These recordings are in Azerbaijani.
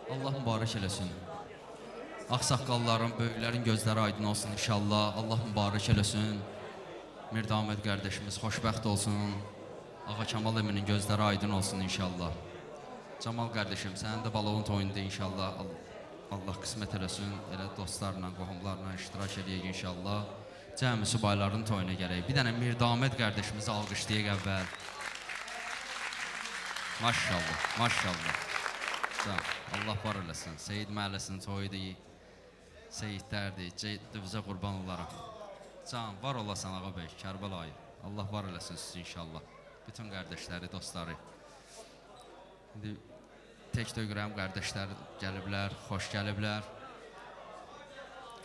Allah mübarək eləsin. Ağsaqqalların, böyüklərin gözləri aydın olsun inşallah. Allah mübarək eləsin. Mirdaməd qardaşımız xoşbəxt olsun. Ağa Kamal əminin gözləri aydın olsun inşallah. Camal qardaşım, sənin də balığın toyunda inşallah. Allah qismət eləsin. Elə dostlarla, qohumlarla iştirak edək inşallah. Cəmi subayların toyuna gələk. Bir dənə Mirdaməd qardaşımızı alqışlayaq əvvəl. Maşallah, maşallah. Allah var eləsin. Seyid məhəlləsinin toyudur. Seyidlərdir. Divizə qurban olaraq. Can, var olasan Ağa bəy, Kərbəlayı. Allah var eləsin siz inşallah. Bütün qardaşları, dostları. İndi tək döqürəm qardaşlar gəliblər, xoş gəliblər.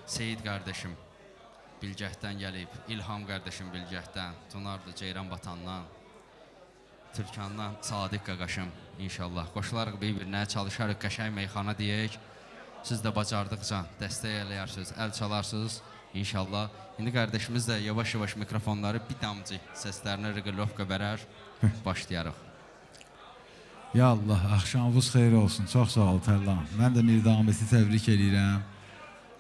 Seyid qardaşım Bilgəhdən gəlib, İlham qardaşım Bilgəhdən, Tunardır Ceyran Batandan, Türkandan Sadiq qaqaşım inşallah. Qoşularıq bir-birinə, çalışarıq, qəşəng meyxana deyək. Siz də bacardıqca dəstək eləyərsiniz, əl çalarsınız inşallah. İndi qardaşımız da yavaş-yavaş mikrofonları bir damcı səslərinə reqlovka verər, başlayarıq. Ya Allah, axşamınız xeyir olsun. Çox sağ ol Tərlan. Mən də Mirdaməti təbrik edirəm.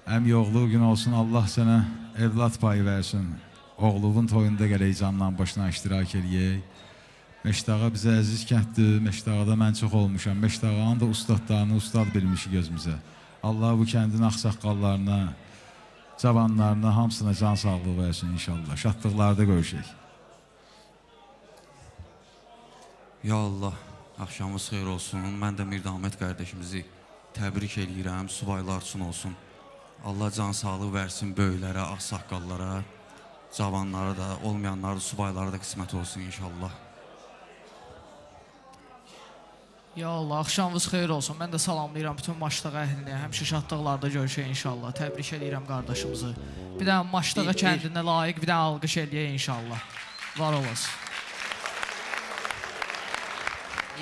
Əmyoğlu gün olsun, Allah sənə evlat payı versin. Oğluvun toyunda gələk canla başına iştirak edək. Meşdağa bizə əziz kənddir. Meşdağda mən çox olmuşam. Meşdağanın da ustadlarını ustad bilmişik gözümüzə. Allah bu kəndin ağsaqqallarına, cavanlarına, hamısına can sağlığı versin inşallah. Şadlıqlarda görüşək. Ya Allah, axşamınız xeyir olsun. Mən də Mirdaməd qardaşımızı təbrik edirəm. Subaylar üçün olsun. Allah can sağlığı versin böyüklərə, ağsaqqallara, cavanlara da, olmayanlara da, subaylara da qismət olsun inşallah. Ya Allah, axşamınız xeyir olsun. Mən də salamlayıram bütün Maçdağa əhlini. Həmişə şadlıqlarda görüşək inşallah. Təbrik edirəm qardaşımızı. Bir də Maçdağa kəndinə layiq bir də alqış eləyək inşallah. Var olasın.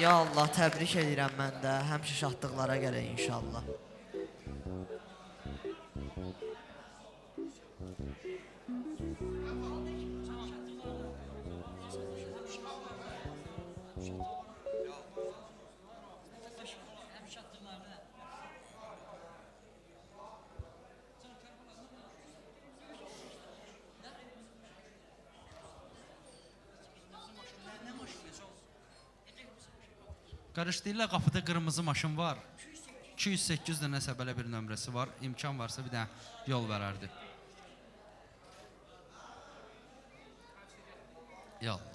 Ya Allah, təbrik edirəm mən də. Həmişə şadlıqlara gələk inşallah. Qarışdırırlar, qapıda qırmızı maşın var. 208 də nəsə belə bir nömrəsi var. İmkan varsa bir dənə yol verərdi. Ya Allah.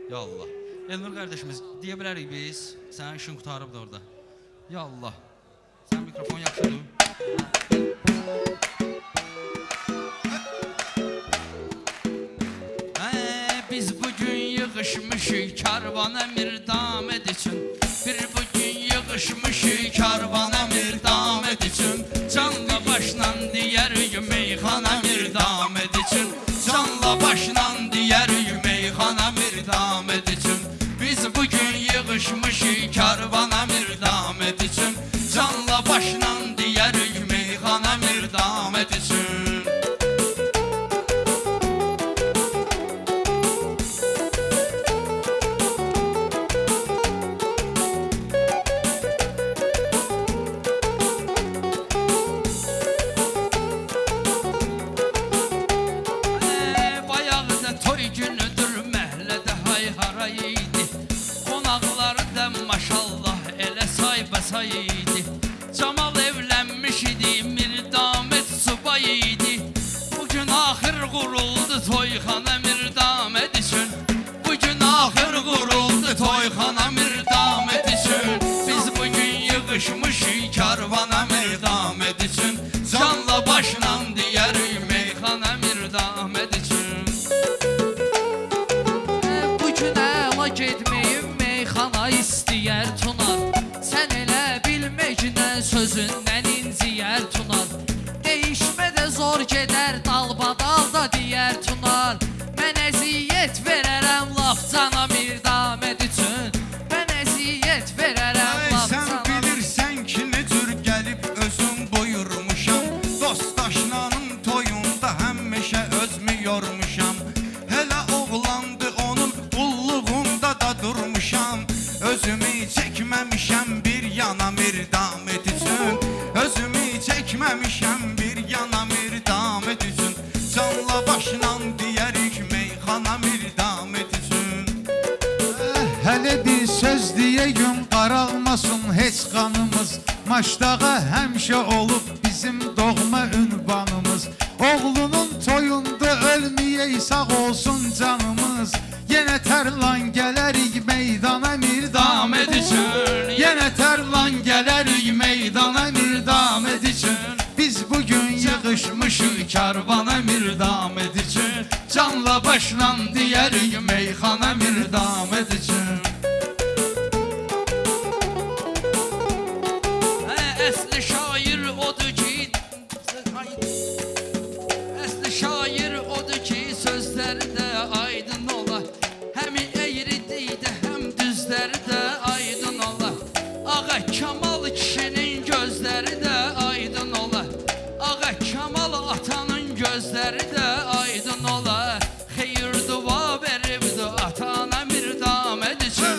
Ya Allah. Elnur qardaşımız, deyə bilərik biz, sənin işin qutarıb da orada. Ya Allah. Sən mikrofon yaxşıdır. Biz bugün yığışmışıq karvana Mirdaməd üçün. Bir bugün yığışmışıq karvana Mirdaməd üçün. Canla başla deyərik meyxana Mirdaməd üçün. Canla başla deyərik meyxana Mirdaməd üçün. Biz bugün yığışmışıq karvana Mirdaməd üçün. Canla başla deyərik meyxana Mirdaməd üçün. Camal evlənmiş idi, Mirdaməd subay idi. Bugün axır quruldu toyxana Mirdaməd üçün. Bugün axır quruldu toyxana Mirdaməd üçün. Biz bugün yığışmışıq karvana Mirdaməd üçün. Canla başla deyərik meyxana Mirdaməd üçün. Bugün əla getməyim meyxana istəyər tunar. Sən elə bilməklə sözündən inciyər tunar. Değişmə də zor gedər yana mirdamet üçün özümü çəkməmişəm bir yana mirdamet üçün canla başla deyərik meyxana mirdamet üçün. Hələ bir söz deyəyim qaralmasın heç qanımız Maçdağa həmişə olub bizim doğma ünvanımız Oğlunun toyunda ölməyək sağ olsun canımız Yenə tərlan gələrik meydana mirdamet üçün Yenə tərlan gələrik meydana mirdamet üçün Biz bugün yığışmışıq karvana mirdamet üçün Canla başla deyərik meyxana mirdamet üçün Əsli şair odur ki Əsli şair odur ki sözləri də aydın ola Həm eğridir də həm düzləri də aydın ola Ağa Kamal kişinin gözləri də aydın ola Ağa Kamal atanın gözləri də aydın ola Xeyir dua veribdi atana mirdamet üçün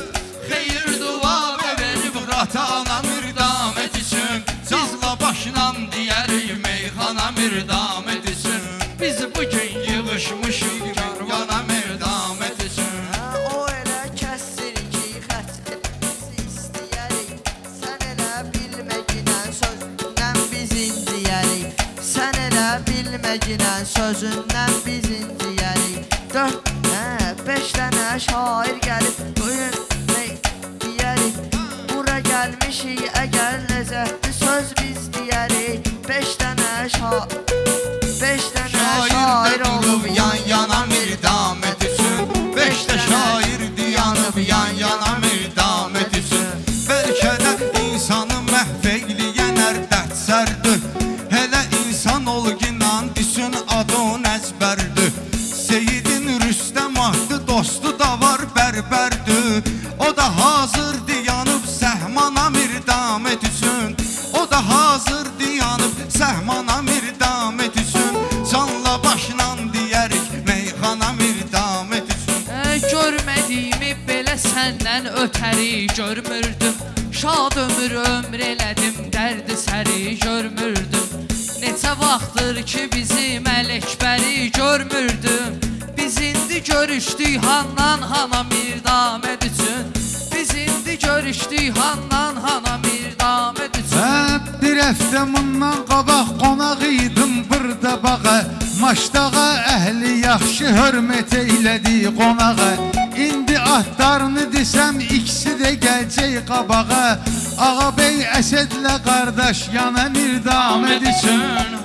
Xeyir dua veribdi atana mirdamet üçün Canla başla deyərik meyxana mirdamet üçün Biz bugün yığışmışıq karvana mirdamet üçün O elə kəsdir ki, xətimizi istəyərik Sən elə bilməginən sözündən biz inciyərik Sən elə bilməginən sözündən biz inciyərik 4-5 dənə şair gəlib bugün deyərik Bura gəlmişik əgər ləzzətli söz biz deyərik 5 dənə şair olub yan yana mirdamet üçün Beş də şair dayanıb yan yana mirdamet üçün Bəlkə də insanı məhv eyləyənər dərdsərdir Hələ insan olginan düşün adın əzbərdir Seyidin Rüstəm ahdı dostu da var bərbərdir O da hazır dayanıb səhmana mirdamet üçün O da hazır dayanıb səhmana mirdamet üçün Canla başla deyərik meyxana mirdamet üçün Görmədiyimi belə səndən ötəri görmürdüm Şad ömür elədim dərdi səri görmürdüm Neçə vaxtdır ki bizim Ələkbəri görmürdüm Biz indi görüşdük handan hana mirdamet üçün Biz indi görüşdük handan hana mirdamet üçün Bir həftə bundan qabaq qonaq idim burada bağa Maçdağa əhli yaxşı hörmət eylədi qonağa İndi atlarını desəm ikisi də gəlcək qabağa Ağabey Əsədlə qardaş yana mirdamet üçün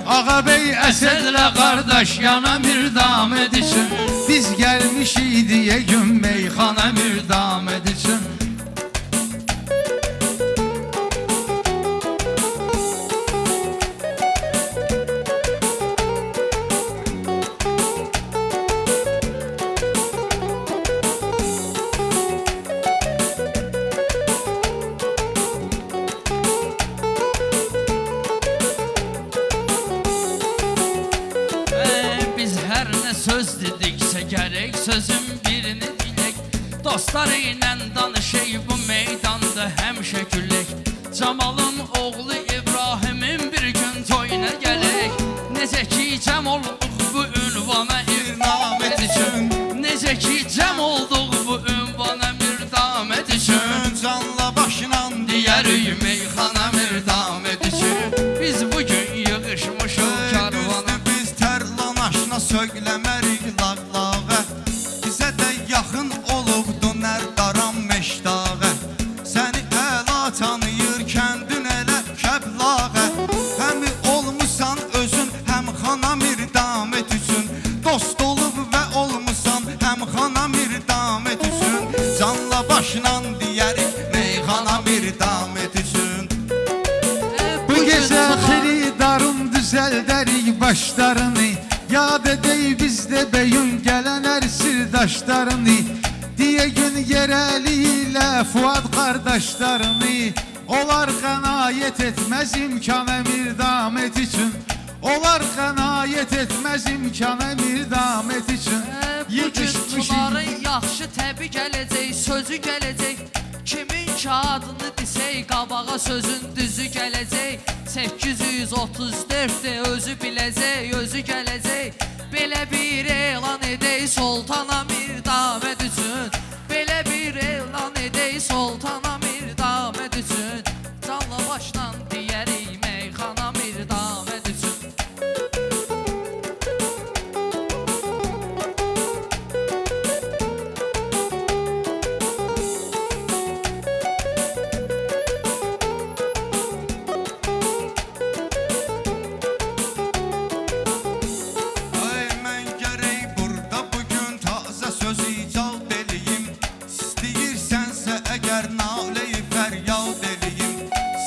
Ağabey Əsədlə qardaş yana mirdamet üçün Biz gəlmişik deyə gün meyxana mirdamet üçün Biz hər nə söz dediksə gərək sözün birini bilək Dostlar ilə danışıq bu meydanda həmişə güllək Camalın oğlu İbrahimin bir gün toyuna gələk Necə ki cəm olduq bu ünvana mirdamet üçün Necə ki cəm olduq bu ünvana mirdamet üçün Canla başla Deyərik meyxana mirdamet üçün Biz bugün yığışmışıq karvana Biz tərlan aşna söyləmərik lağlağa Bizə də yaxın olubdu nərdaran meşdağa Səni əla tanıyır kəndin elə kəblağa Həmi olmusan özün həm xana mirdamet üçün Dost olub və olmusan həm xana mirdamet üçün Canla başla deyərik meyxana mirdamet üçün Bu gecə xiridarım düzəldərik başlarını Yad edək bizdə beyin gələn hər sirdaşlarını Diyə gün yerəli ilə Fuad qardaşlarını Onlar qənaət etməz imkana mirdamet üçün Onlar qənaət etməz imkana mirdamet üçün Bugün Tumarın yaxşı təbi gələcək, sözü gələcək Kimin kağıdını desək, qabağa sözün düzü gələcək. 834-də özü biləcək, özü gələcək. Belə bir elan edək Sultana Mirdaməd üçün. Belə bir elan edək Sultana Mirdaməd üçün. Canla başla deyərik meyxana Mirdaməd üçün. Ay mən gərək burada bugün tazə söz ical eləyim. İstəyirsənsə əgər nalə-i fəryad eləyim.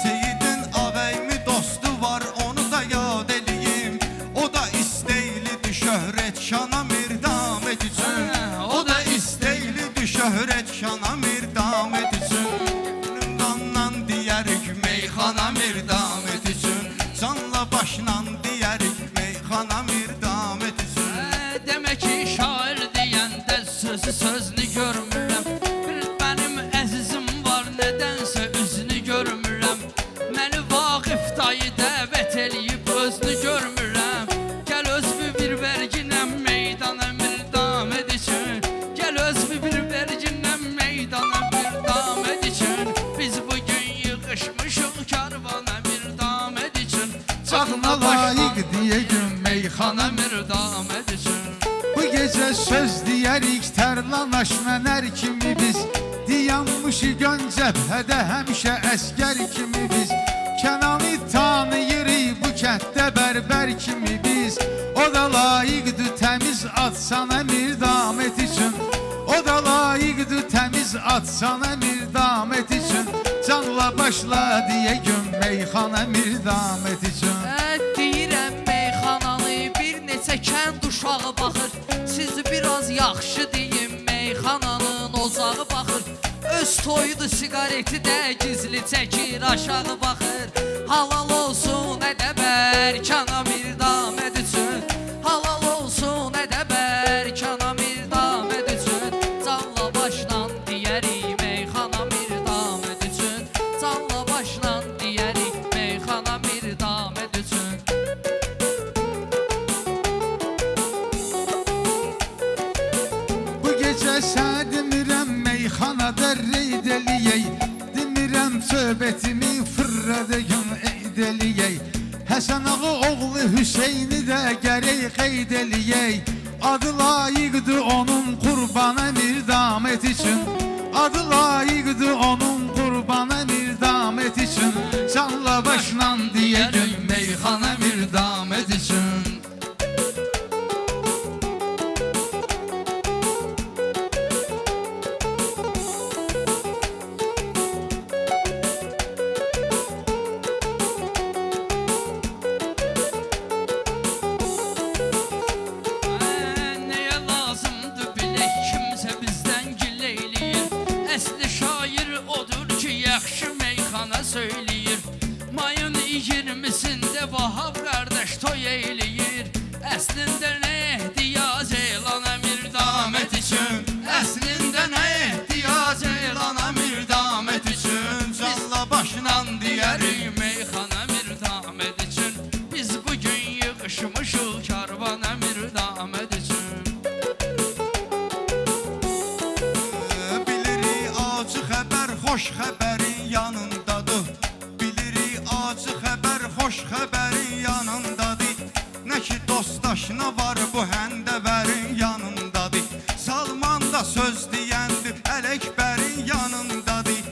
Seyidin ağaymi dostu var, onu da yad eləyim. O da istəylidir şöhrət şana Mirdaməd üçün. O da istəylidir şöhrət şana Mirdaməd üçün. Qandan deyərik meyxana Mirdaməd üçün. Canla başla deyərik meyxana Mirdaməd üçün. Demək ki, şair deyəndə sözü sözünü görmürəm. Bir mənim əzizim var, nədənsə üzünü görmürəm. Məni Vaqif dayı dəvət eləyib özünü görmürəm. Gəl özümü bir verginəm meydana Mirdaməd üçün. Gəl özümü bir verginəm meydana Mirdaməd üçün. Biz bugün yığışmışıq karvana Mirdaməd üçün. Adına layiq deyəgüm meyxana Mirdaməd üçün. Bu gecə söz deyərik tərlan aşmənər kimi biz. Diyanmışı gön cəbhədə həmişə əskər kimi biz. Kənanı tanıyırıq bu kənddə bərbər kimi biz. O da layiqdir təmiz ad sana Mirdaməd üçün. O da layiqdir təmiz ad sana Mirdaməd üçün. Canla başla deyəgüm meyxana Mirdaməd üçün. Deyirəm meyxananı bir neçə kənd uşağı baxır. Siz biraz yaxşı deyin meyxananın ocağı baxır. Öz toyudu sigareti də gizli çəkir aşağı baxır. Halal olsun ədəbər kana Mirdaməd üçün. Halal olsun ədəbər kana Mirdaməd üçün. Canla başla deyərik meyxana Mirdaməd üçün. Canla başla deyərik meyxana Mirdaməd üçün. Bu gecə sənə demirəm meyxanada reyd eləyək. Demirəm söhbətimi fırradəgün eyd eləyək. Həsən ağa oğlu Hüseyni də gərək qeyd eləyək. Adı layiqdir onun qurbana Mirdaməd üçün. Adı layiqdir onun qurbana Mirdaməd üçün. Canla başla deyəgün meyxana Mirdaməd üçün. Nəyə lazımdır bilək kimsə bizdən gil eləyir. Əsli şair odur ki, yaxşı meyxana söyləyir. Mayın 20-sində Vahab qardaş toy eləyir. Əslində nə ehtiyac elana Mirdaməd üçün. Əslində nə ehtiyac elana Mirdaməd üçün. Canla başla deyərik meyxana Mirdaməd üçün. Biz bugün yığışmışıq karvana Mirdaməd üçün. Bilirik acı xəbər xoş xəbərin yanındadır. Bilirik acı xəbər xoş xəbərin yanındadır. Nə ki dostaşına var bu həndəvərin yanındadır. Salman da söz deyəndir Ələkbərin yanındadır.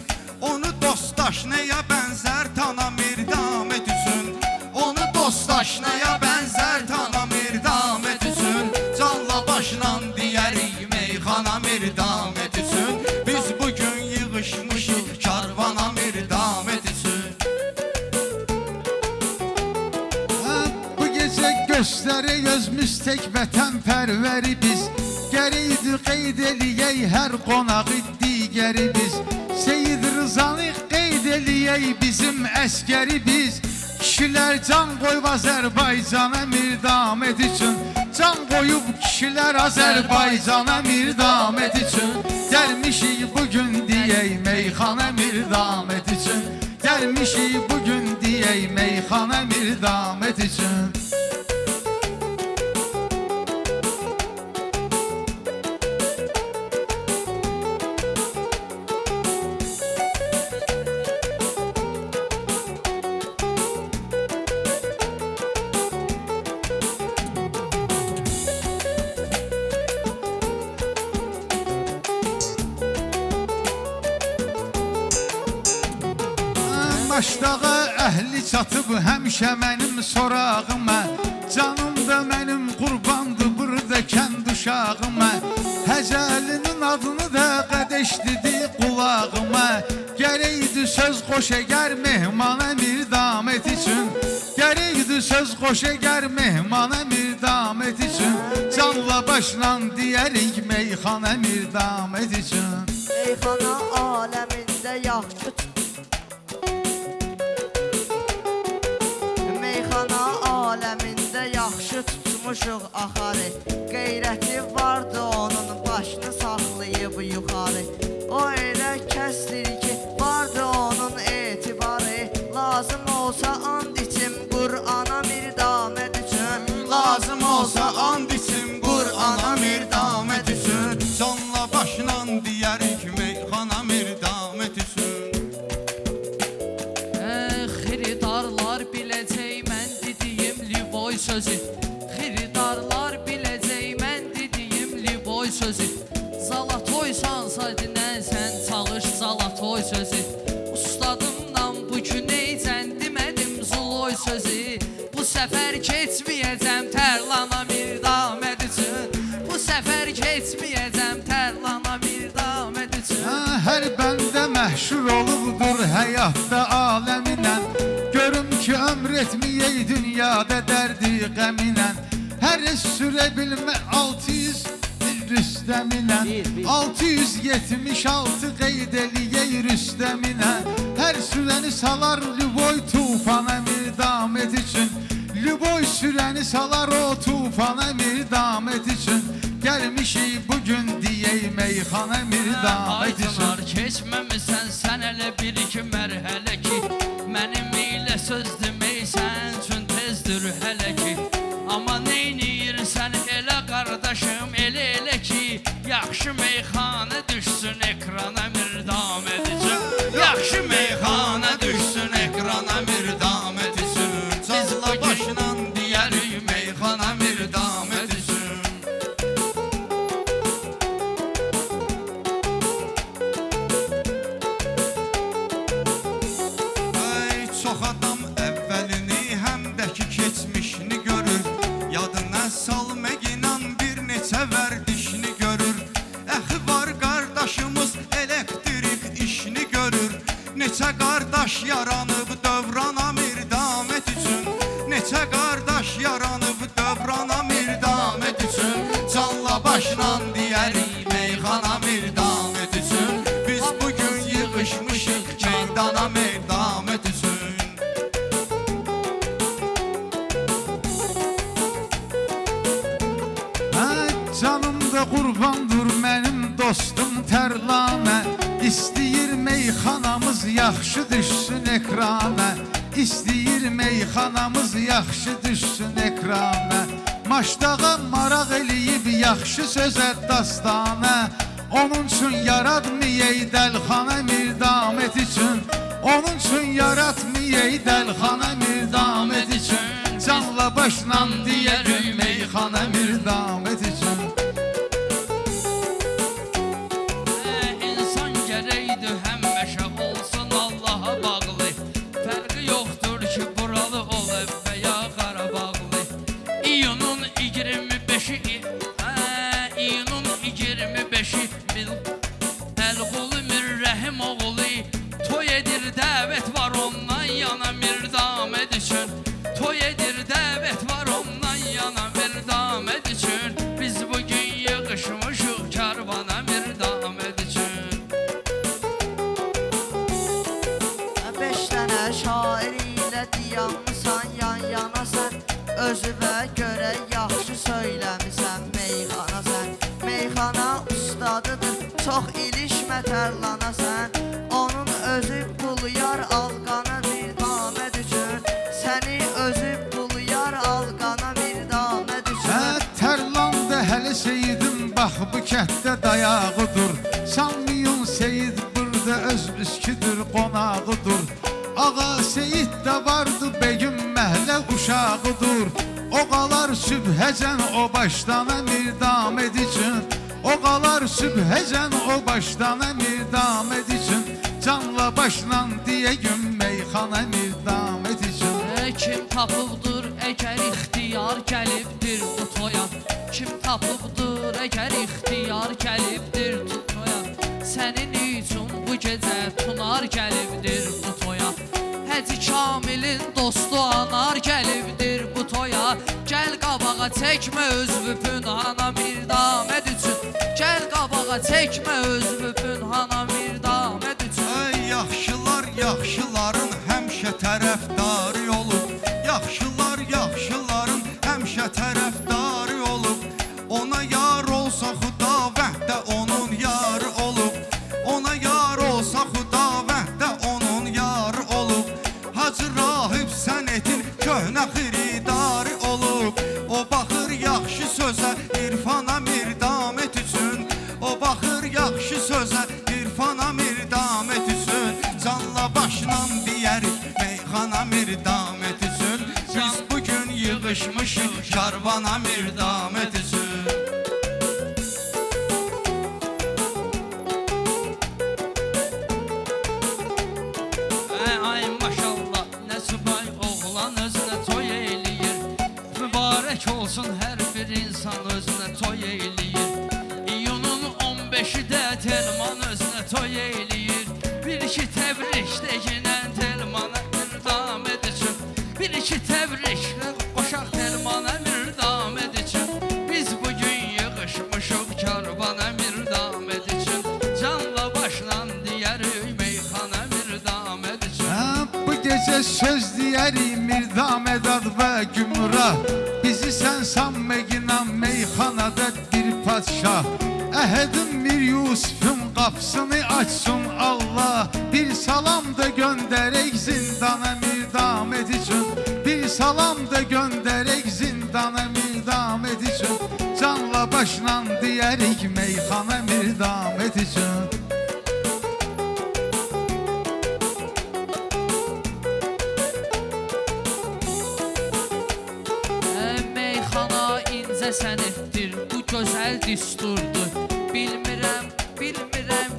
Onu dostaşnaya bənzər tana Mirdaməd üçün. Onu dostaşnaya bənzər tana Mirdaməd üçün. Canla başla deyərik meyxana Mirdaməd üçün. Biz bugün yığışmışıq karvana Mirdaməd üçün. Bu gecə göstərək özümüz tək vətənpərvəri biz. Gərəkdir qeyd eləyək hər qonağı digəri biz. Seyid Rızanı qeyd eləyək bizim əskəri biz. Kişilər can qoyub Azərbaycana Mirdaməd üçün. Can qoyub kişilər Azərbaycana mirdamət üçün. Gəlmişik bugün deyək meyxana mirdamət üçün. Gəlmişik bugün deyək meyxana mirdamət üçün. Başdağa əhli çatıb həmişə mənim sorağıma. Canım da mənim qurbandı burada kənd uşağıma. Həcəlinin adını da qədəş dedi qulağıma. Gərəkdi söz xoş əgər mehmana mirdamət üçün. Gərəkdi söz xoş əgər mehmana mirdamət üçün. Canla başla deyərik meyxana mirdamət üçün. Meyxana aləmində yaxşı aləmində yaxşı tutmuşuq axarı. Qeyrəti vardı onun, başını saxlayıb yuxarı. O elə kəsdir ki, vardı onun etibarı. Lazım olsa and içim Qur'ana mirdamət üçün. Lazım olsa and içim Qur'ana mirdamət üçün. Canla başla deyərik meyxana mirdamət üçün. Xiridarlar biləcək mən dediyim Liboy sözü. Xiridarlar biləcək mən dediyim Liboy sözü. Zalatoysansa dinənsən çalış Zalatoy sözü. Ustadımdan bugün eycən demədim Zuloy sözü. Bu səfər keçməyəcəm tərlana mirdamət üçün. Bu səfər keçməyəcəm tərlana mirdamət üçün. Hər bəndə məhşur olubdur həyatda aləminə. Görüm ki ömr etməyək dünyada dərdi qəminə. Hər sürə bilmə 600 rüstəminə. 676 qeyd eləyək rüstəminə. Hər sürəni salar Lüboy tufana mirdamət üçün. Lüboy sürəni salar o tufana mirdamət üçün. Gəlmişik bugün deyək meyxana mirdamət üçün. Aydılar keçməmisən sən elə bir-iki mərhələ ki. Mənim ilə söz deməysən üçün tezdir hələ ki. Amma neyniyirsən elə qardaşım elə ki. Yaxşı meyxana düşsün ekrana mirdamət üçün. Yaxşı meyxana düşsün ekrana mirdamət üçün. Canla başla deyərik meyxana mirdamət üçün. Çox adam əvvəlini həm də ki keçmişini görür. Yadına salmaq inan bir neçə vərdişini görür. Əxi var qardaşımız elektrik işini görür. Neçə qardaş yaranıb dövrana mirdamət üçün. Neçə qardaş yaranıb dövrana mirdamət üçün. Canla başla deyərik meyxana mirdamət üçün. Biz bugün yığışmışıq meydana mirdamət üçün. Canımda qurbandır mənim dostum tərlanə. İstəyir meyxanamız yaxşı düşsün ekrana. İstəyir meyxanamız yaxşı düşsün ekrana. Maşdağa maraq eləyib yaxşı sözə dastana. Onun üçün yaratmayək dəlxana mirdamət üçün. Onun üçün yaratmayək dəlxana mirdamət üçün. Canla başla deyərik meyxana mirdamət üçün. İnsan gərəkdir həmişə olsun Allaha bağlı. Fərqi yoxdur ki buralı olub və ya Qarabağlı. İyunun 25-i İyunun 25-i Əlqulu Mirrəhim oğlu toy edir dəvət var ondan yana mirdamət üçün. Toy edir dəvət var ondan yana mirdamət üçün. Biz bugün yığışmışıq karvana mirdamət üçün. 5 dənə şair ilə dayanmısan yan yana sən. Özünə görə yaxşı söylə demə tərlanasən. Onun özü pul yar alqana bir damə düşür. Səni özü pul yar alqana bir damə düşür. Tərlandı hələ Seyidim, bax bu kətdə dayağıdır. Sanmayın Seyid burada öz üsküdür, qonağıdır. Ağa Seyid də vardı, begüm məhlə uşağıdır. O qalar sübhəcən o başdan əmir damed üçün. O qalar sübhəcən o başdan əmir damed üçün. Canla başla diye gün meyxan əmir damed üçün. Kim tapıbdır əgər ixtiyar gəlibdir bu toya. Kim tapıbdır əgər ixtiyar gəlibdir bu toya. Sənin üçün bu gecə tunar gəlibdir bu toya. Həci Kamilin dostu anar gəlibdir bu toya. Gəl qabağa çəkmə özvü pünhana bir damed üçün. Gəl qabağa çəkmə özvü pünhana bir damed üçün. Ey yaxşılar yaxşıların həmişə tərəfdarı olub. Yaxşılar yaxşıların həmişə tərəfdarı olub. Ona yar olsa xuda vəhddə onun yarı olub. Ona yar olsa xuda vəhddə onun yarı olub. Hacı Rahib sənətin köhnə xiridarı olub. O baxır yaxşı sözə irfana mirdamet üçün. O baxır yaxşı sözə irfana mirdamet üçün. Canla başla deyərik meyxana mirdamet üçün. Biz bugün yığışmışıq karvana mirdamet üçün. Ay maşallah, nə subay oğlan özünə toy eləyir. Mübarək olsun hər bir insan özünə toy eləyir. İyunun 15-i də Telman özünə toy eləyir. Bir-iki təbrikdə ginən Telmana bir damed üçün. Bir-iki təbrikdə qoşaq Telmana bir damed üçün. Biz bugün yığışmışıq karvana bir damed üçün. Canla başla deyərik meyxana bir damed üçün. Bu gecə söz deyərik Mirdamed ad və Gümrah. Bizi sən sanməginən meyxanada bir padşah. Əhədim Mir Yusuf'un qapısını açsın Allah. Bir salam da göndərək zindana Mirdamed üçün. Bir salam da göndərək zindana Mirdamed üçün. Canla başla deyərik meyxana Mirdamed üçün. Meyxana incə sənətdir, bu gözəl düsturdur. Bilmirəm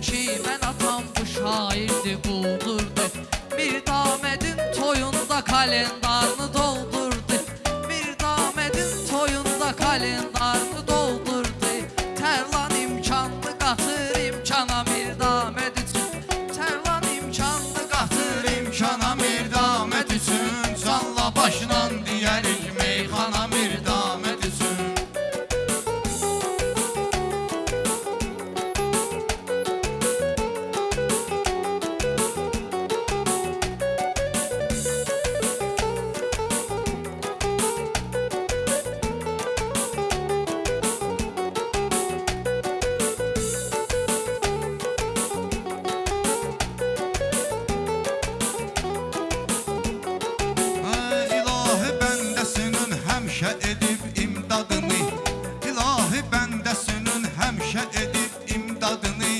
ki, mən atam bu şairdir, quldurdur. Mirdamedin toyunda kalendarını doldurdu. Mirdamedin toyunda kalendarını doldurdu. Tərlan imkanlı qatır imkana Mirdamed üçün. Tərlan imkanlı qatır İmkana mirdamet üçün. Canla başla deyərik meyxana mirdamet üçün. İlahi bəndəsinin həmişə edib imdadını. İlahi bəndəsinin həmişə edib imdadını.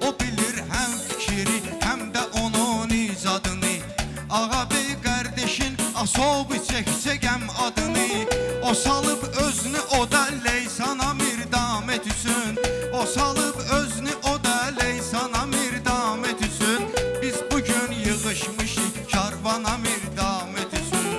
O bilir həm fikri, həm də onun icadını. Ağa bey qardeşin asobu çəksə qəm adını. O salıb özünü o da leysana mirdamet üçün. O salıb özünü o da leysana mirdamet üçün. Biz bugün yığışmışıq karvana mirdamet üçün.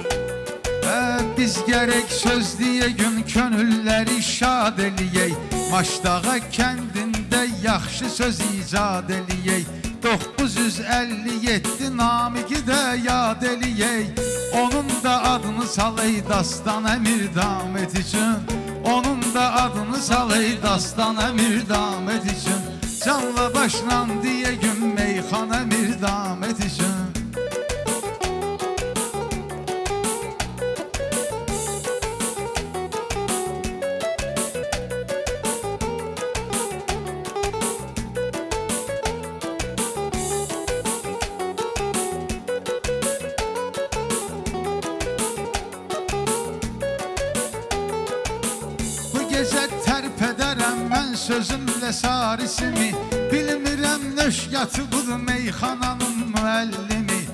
Biz gərək söz deyə gün könülləri şad eləyək. Maşdağa kəndində yaxşı söz icad eləyək. 957 Namiqi də yad eləyək. Onun da adını salay dastan əmir damed üçün. Onun da adını salay dastan əmir damed üçün. Canla başla deyə gün meyxan əmir damed üçün. sənin sözünlə sarisimi, bilmirəm nöşgatı budur meyxananın müəllimi.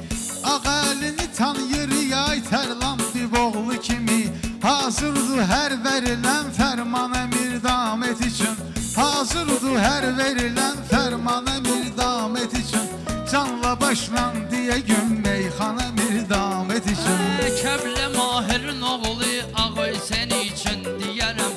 Ağ əlini tanıyır yay tərlan bir oğlu kimi, hazırdır hər verilən fərman əmirdamət üçün, hazırdır hər verilən fərman əmirdamət üçün, canla başla deyə gün meyxana mirdamət üçün. Kəblə Mahirin oğlu Ağoy səni üçün deyərəm,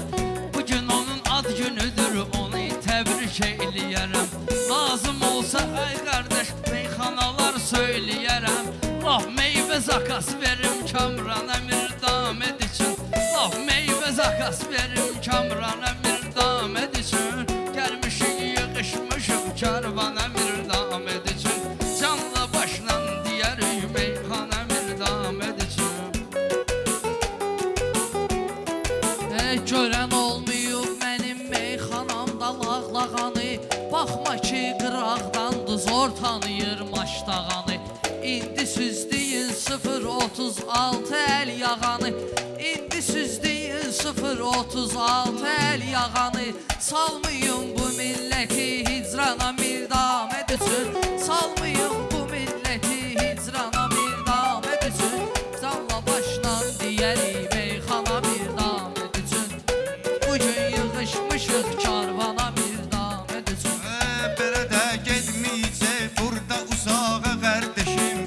bugün onun ad günüdür, onu təbrik eləyərəm. Lazım olsa ay qardaş meyxanalar söyləyərəm, laf meyvə zakas verim Kamran Əmirdamət üçün, laf meyvə zakas verim Kamran Əmirdamət üçün, gəlmişik yığışmışıq karvan Əmirdamət üçün, canla başla deyərik meyxana Əmirdamət üçün. Görən olmayıb mənim meyxanamda lağlağanı, baxma ki qıraqdandır zor tanıyır maşdağanı. İndi süz deyin 036 əl yağanı, İndi süz deyin 036 əl yağanı, salmayın bu milləti hicrana mirdamət üçün, salmayın bu milləti hicrana mirdamət üçün, canla başla deyərik meyxana mirdamət üçün, bugün yığışmışıq karvana mirdamət üçün. Belə də getməyəcək burada uzağa qardeşim,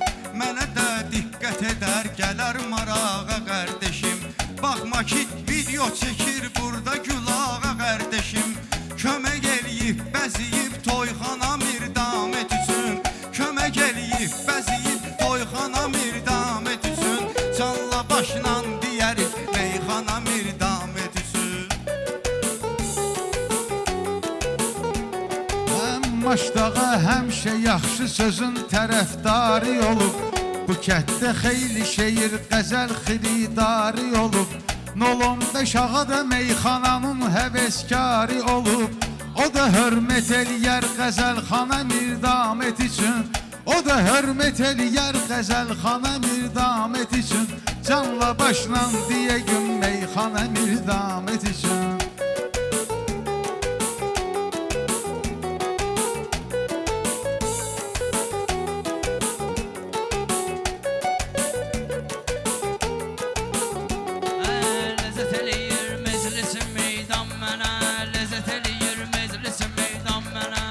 mənə də diqqət edər gələr marağa qardeşim. Baxma ki video çəkir burada gülağa qardeşim, kömək eləyib bəziyib toyxana mirdamət üçün, kömək eləyib bəziyib toyxana mirdamət üçün, canla başla deyərik meyxana mirdamət üçün. Maşdağa həmişə yaxşı sözün tərəfdarı olub, bu kətdə xeyli şeir qəzəl xiridari olub, Nol 15 ağa da meyxananın həvəskarı olub, o da hörmət eləyər qəzəlxana mirdamət üçün, o da hörmət eləyər qəzəlxana mirdamət üçün, canla başla deyə gün meyxana mirdamət üçün. Ləzzət eləyir meclisin meydan mənə, ləzzət eləyir meclisin meydan mənə.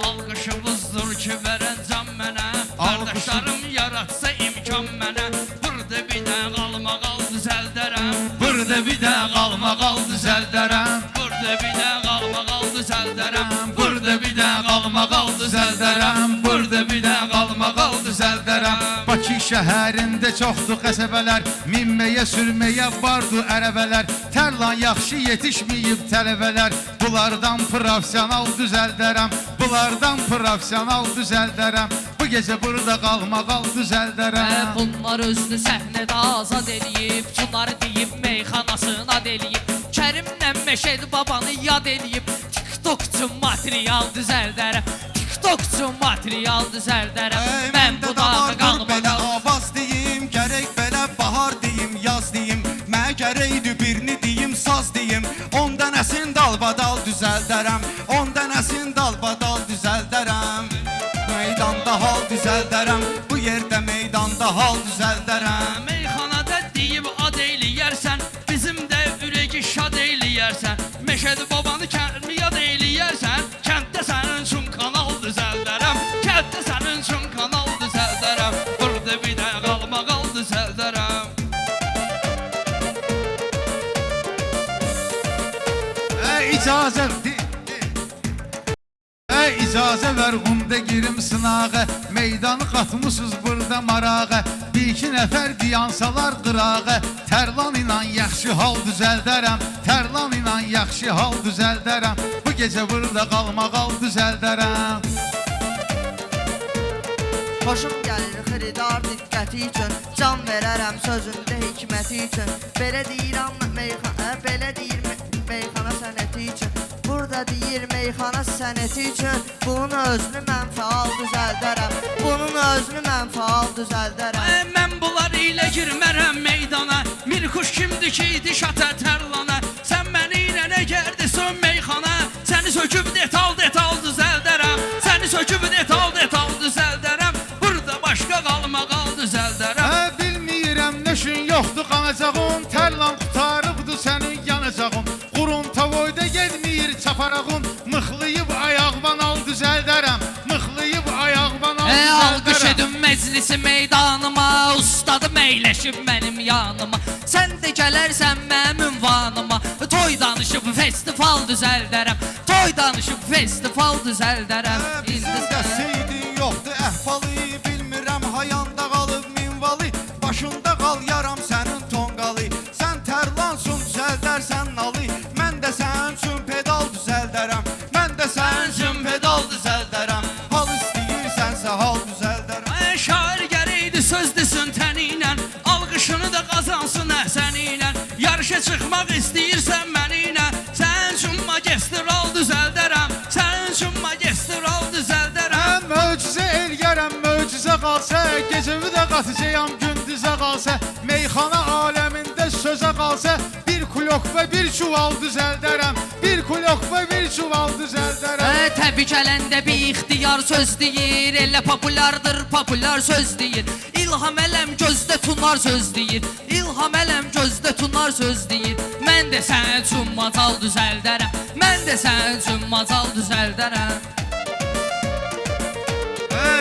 Alqışımızdır ki verən can mənə, qardaşlarım yaratsa imkan mənə, burada bir də qalmaqal düzəldərəm, burada bir də qalmaqal düzəldərəm, burada bir də qalmaqal düzəldərəm, burada bir də qalmaqal düzəldərəm, burada bir də qalmaqal düzəldərəm. Bakı şəhərində çoxdur qəsəbələr, minməyə sürməyə vardı ərəbələr, tərlan yaxşı yetişməyib tələbələr, bunlardan profesional düzəldərəm, bunlardan profesional düzəldərəm, bu gecə burada qalmaqal düzəldərəm. Bunlar özünü səhnədə azad eləyib, bunları deyib meyxanasına ad eləyib, Kərimlə Məşəd babanı yad eləyib, TikTokçu material düzəldərəm, TikTokçu material düzəldərəm. Mən bu dağı belə qalmaqal avaz deyim, gərək belə bahar deyim, yaz deyim, mənə gərəkdir birini deyim, saz deyim, onda nəsin dalbadal düzəldərəm, onda nəsin dalbadal düzəldərəm, meydanda hal düzəldərəm, bu yerdə meydanda hal düzəldərəm. Meyxanada deyib ad eləyərsən, bizim də ürəyi şad eləyərsən, Məşəd babanı kərmi yad eləyərsən, kənddə sənin üçün kanal düzəldərəm, kənddə sənin üçün kanal düzəldərəm, burada bir də qalmaqal düzəldərəm. İcazə ver onda girim sınağa, meydanı qatmışız burada marağa, bir iki nəfər diyansalar qırağa, tərlan inan yaxşı hal düzəldərəm, tərlan inan yaxşı hal düzəldərəm, bu gecə burada qalmaqal düzəldərəm. Xoşum gəlir xridar diqqəti üçün, can verərəm sözündə hikməti üçün, belə deyirəm meyxana, belə deyir meyxana sənəti üçün, burada deyir meyxana sənəti üçün, bunun özünü mən fəal düzəldərəm, bunun özünü mən fəal düzəldərəm. Mən bunlar ilə girmərəm meydana, Mirkuş kimdir ki diş ata tərlana, sən məni ilə nə yanacağım, tərlan qutarıbdı sənin yanacağım. Qurun tavoyda getmir çaparağım, mıxlayıb ayağıma al düzəldərəm, mıxlayıb ayağıma al Alqış düzəldərəm. edin məclisi meydanıma, ustadım əyləşib mənim yanıma. Sən də gələrsən mənim ünvanıma, toy danışıb festival düzəldərəm, toy danışıb festival düzəldərəm. Bizim də seydin yoxdur əhvalı, bilmirəm hayanda qalıb minvalı. Başında qal yaram sənin tonqalı, sən tərlansun düzəldərsən nalı. Mən də sənin üçün pedal düzəldərəm, mən də sənin üçün pedal düzəldərəm. Hal istəyirsənsə hal düzəldərəm. Şair gərəkdi söz desin təninlə, alqışını da qazansın əhsəniylə. Yarışa çıxmaq istəyirsən məniylə, sənin üçün magistral düzəldərəm, sənin üçün magistral düzəldərəm. Möcüzə elgərəm, möcüzə qalsa, gecəvi də qatacağam gündüzə qalsa. Meyxana aləmində sözə qalsa, bir kulok və bir çuval düzəldərəm, bir kulok və bir çuval düzəldərəm. Təbii gələndə bir ixtiyar söz deyir, elə populardır, popular söz deyir. İlham ələm gözdə tunar söz deyir, İlham ələm gözdə tunar söz deyir. Mən də sənin üçün macal düzəldərəm, mən də sənin üçün macal düzəldərəm.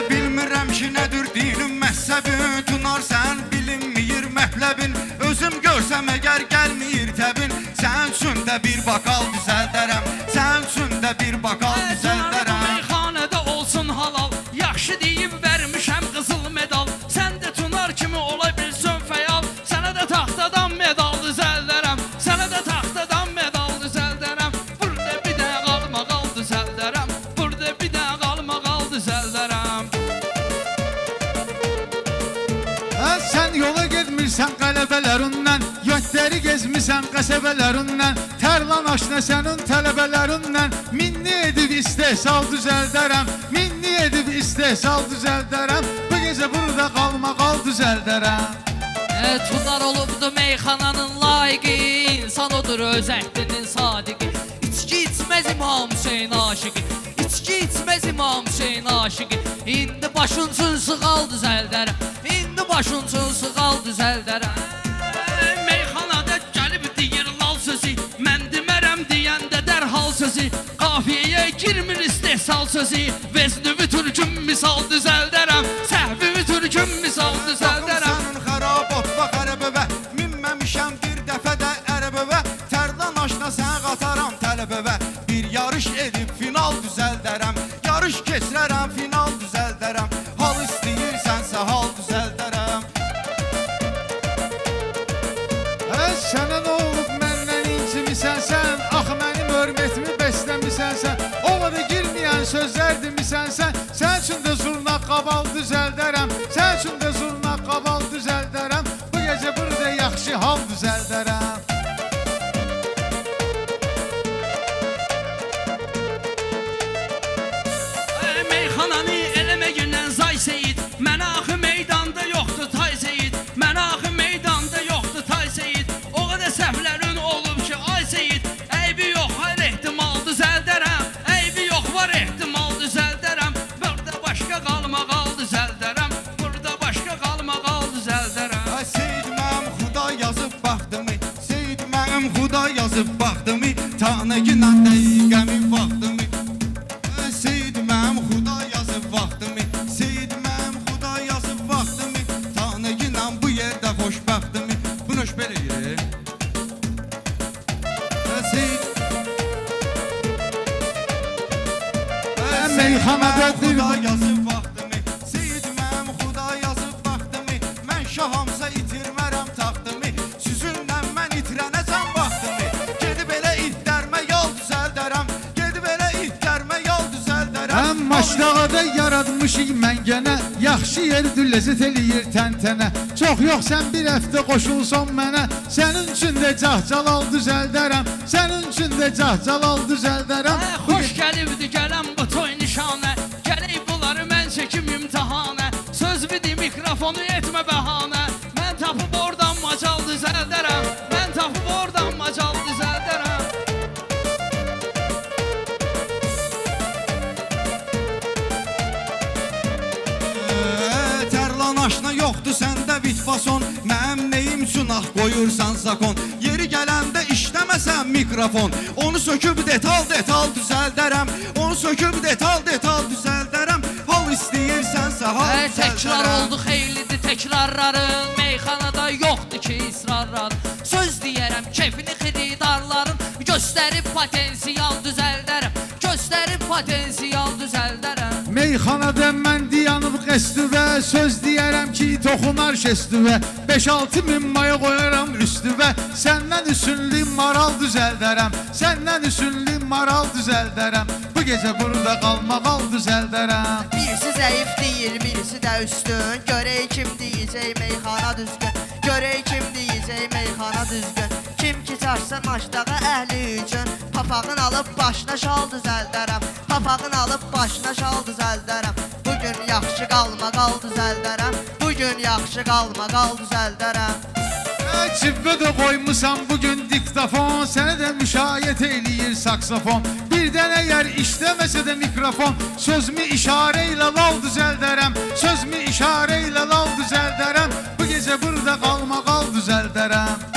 Bilmirəm ki nədir dinin məhzəbin, tunar sən bilinmir məhləbin. Özüm görsəm əgər gəlmir təbin, sənin üçün də bir bakal düzəldərəm, sənin üçün də bir bakal düzəldərəm. Meyxanədə olsun halal, yaxşı deyib vermişəm qızıl medal. Sən də tunar kimi ola bilsən fəyal, sənə də taxtadan medal düzəldərəm, sənə də taxtadan medal düzəldərəm. Burada bir də qalmaqal düzəldərəm, burada bir də qalmaqal düzəldərəm. Sən yola getmirsən qələbələrindən, yöndəri gezmirsən qəsəbələrindən. Tərlan aşna sənin tələbələrindən, minni edib istehsal düzəldərəm, minni edib istehsal düzəldərəm. Bu gecə burada qalmaqal düzəldərəm. Tunar olubdu meyxananın layiqi, insan odur öz əhdinin sadiqi. İçki içməz İmam Hüseyin aşiqi, İçki içməz İmam Hüseyin aşiqi. İndi başın üçün sığal düzəldərəm, İndi başın üçün sığal düzəldərəm. Meyxanada gəlib deyir lal sözü, mən demərəm deyəndə dərhal sözü. Qafiyəyə girmir istehsal sözü, veznüvü türküm misal düzəldərəm, səhvimi türküm misal düzəldərəm. Sənin xarabot və xərəbəvə, minməmişəm bir dəfə də ərəbəvə. Tərlan aşna sən qataram tələbəvə, bir yarış edib final düzəldərəm, yarış keçirərəm final düzəldərəm. Hal istəyirsənsə hal düzəldərəm. Sənə nə olub məndən incimisən sən, axı mənim hörmətimi bəsləmisən sən. Ovada girməyən sözlər demisən sən, sən üçün də zurna qabal düzəldərəm, sən üçün də zurna qabal düzəldərəm. Bu gecə burada yaxşı hal düzəldərəm. Meyxananı eləmə gündən zay seyid, mənə axı meydanda yoxdur tay seyid, mənə axı meydanda yoxdur tay seyid. O qədər səhvlərin olub ki ay seyid, əybi yox var ehtimal düzəldərəm, əybi yox var ehtimal düzəldərəm. Burada başqa qalmaqal düzəldərəm, burada başqa qalmaqal düzəldərəm. Seyid mənim xuda yazıb baxdımı, Seyid mənim xuda yazıb baxdımı, tanıqla dəqiqəmi vaxtımı. Seyid mənim xuda yazıb vaxtımı, Seyid mənim xuda yazıb vaxtımı, tanıqla bu yerdə xoşbəxtımı. Bu nöş belə yer. Seyid Meyxanada xuda yazıb vaxtımı, Seyid mənim xuda yazıb vaxtımı. Mən şahamsa itirmərəm taxtımı, Süzünlə mən itirənəcəm vaxtımı. Gedib elə itlərmə yol düzəldərəm, gedib elə itlərmə yol düzəldərəm. Həm maşdağada yaratmışıq mən gənə, yaxşı yer ləzzət eləyir təntənə. Çox yox sən bir həftə qoşulsan mənə, sənin üçün də cahcalal düzəldərəm, sənin üçün də cahcalal düzəldərəm. Xoş gəlibdi gələn bu toy nişanə, gələk bunları mən çəkim imtihanə. Söz verdi mikrofonu etmə bəhanə, mən tapıb oradan macal düzəldərəm, mən tapıb oradan macal düzəldərəm. Tərlan aşna yox yoxdur səndə bitfason. Mənim neyim üçün ah qoyursan zakon. Yeri gələndə işləməsən mikrofon. Onu söküb detal düzəldərəm. Onu söküb detal düzəldərəm. Hal istəyirsənsə hal Təkrar düzəldərəm. oldu xeylidir təkrarların, meyxanada yoxdur ki israrlar. Söz deyərəm keyfini xiridarların, göstərib potensial düzəldərəm. Göstərib potensial düzəldərəm. Meyxanada mən dayanıb qəsdüvə, söz deyərəm ki toxunar şestüvə. 5-6 min maya qoyaram üstüvə, səndən üstünlü maral düzəldərəm. Səndən üstünlü maral düzəldərəm. Bu gecə burada qalmaqal düzəldərəm. Birisi zəif deyir, birisi də üstün. Görək kim deyəcək meyxana düzgün. Görək kim deyəcək meyxana düzgün. Kim ki çarsın maçdağa əhli üçün. Papağın alıb başına şal düzəldərəm. Papağın alıb başına şal düzəldərəm. Bugün yaxşı qalmaqal düzəldərəm. Bugün yaxşı qalmaqal düzəldərəm. Cibə də qoymusan bugün diktafon, sənə də müşayiət eləyir saksafon. Birdən əgər işləməsə də mikrofon, sözümü işarə ilə lal düzəldərəm. Sözümü işarə ilə lal düzəldərəm. Bu gecə burada qalmaqal düzəldərəm.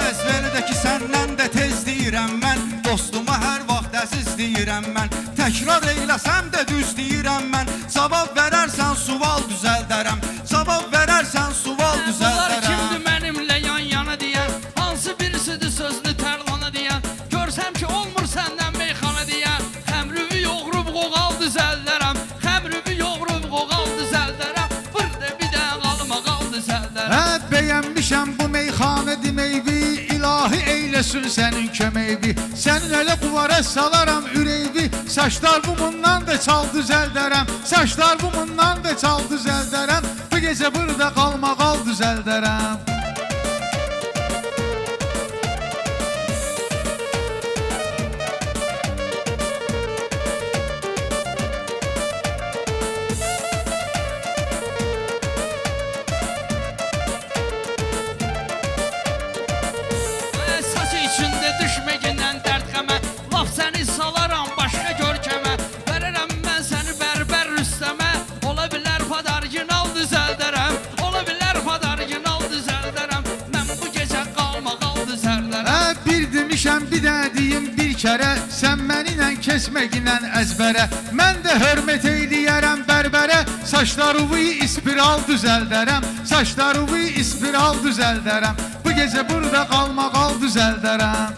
Əzvəlidəki səndən də tez deyirəm mən. Dostuma hər vaxt əziz deyirəm mən. Təkrar eyləsəm də düz deyirəm mən. Cavab verərsən sual düzəldərəm. Cavab verərsən sual Bunlar düzəldərəm. kimdir mənimlə yan yana deyən? Hansı birisidir sözünü tərlana deyən? Görsəm ki olmur səndən meyxana deyən. Xəmrüvü yoğurub qoğal düzəldərəm. Xəmrüvü yoğurub qoğal düzəldərəm. Burada bir də qalmaqal düzəldərəm. Bəyənmişəm bu meyxanə deməkvi, ilahi eyləsin sənin köməkvi. Sənin elə quvara salaram ürəkvi. Saçlar bumundan da çal düzəldərəm. Saçlar bumundan da çal düzəldərəm. Bu gecə burada qalmaqal düzəldərəm. Saç içində düşməgindən dərd qəmə. Laf səni salaram başqa görkəmə. Verərəm mən səni bərbər rüstəmə. Ola bilər padarginal düzəldərəm. Ola bilər padarginal düzəldərəm. Mən bu gecə qalmaqal düzəldərəm. Bir demişəm bir də deyim bir kərə, sən mənimlə kesməginlə əzbərə. Mən də hörmət eyləyərəm bərbərə. Saçlarımı ispiral düzəldərəm. Saçlarımı ispiral düzəldərəm. Bu gecə burada qalmaqal düzəldərəm.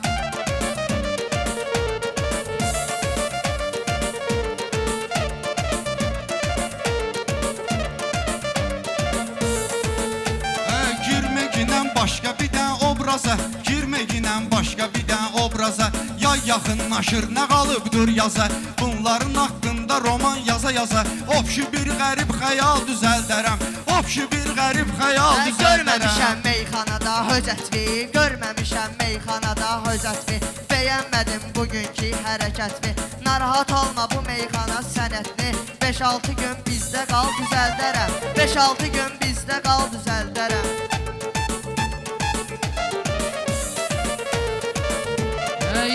Girməginən başqa bir də obraza. Girməginən başqa bir də obraza. Yay yaxınlaşır nə qalıbdır yaza. Bunların haqqında roman yaza. Obşu bir qərib xəyal düzəldərəm. Obşu bir qərib xəyal düzəldərəm. Görməmişəm meyxanada höcətvi. Görməmişəm meyxanada höcətvi. Bəyənmədim bugünkü hərəkətvi. Narahat olma bu meyxana sənətni. 5-6 gün bizdə qal düzəldərəm. 5-6 gün bizdə qal düzəldərəm.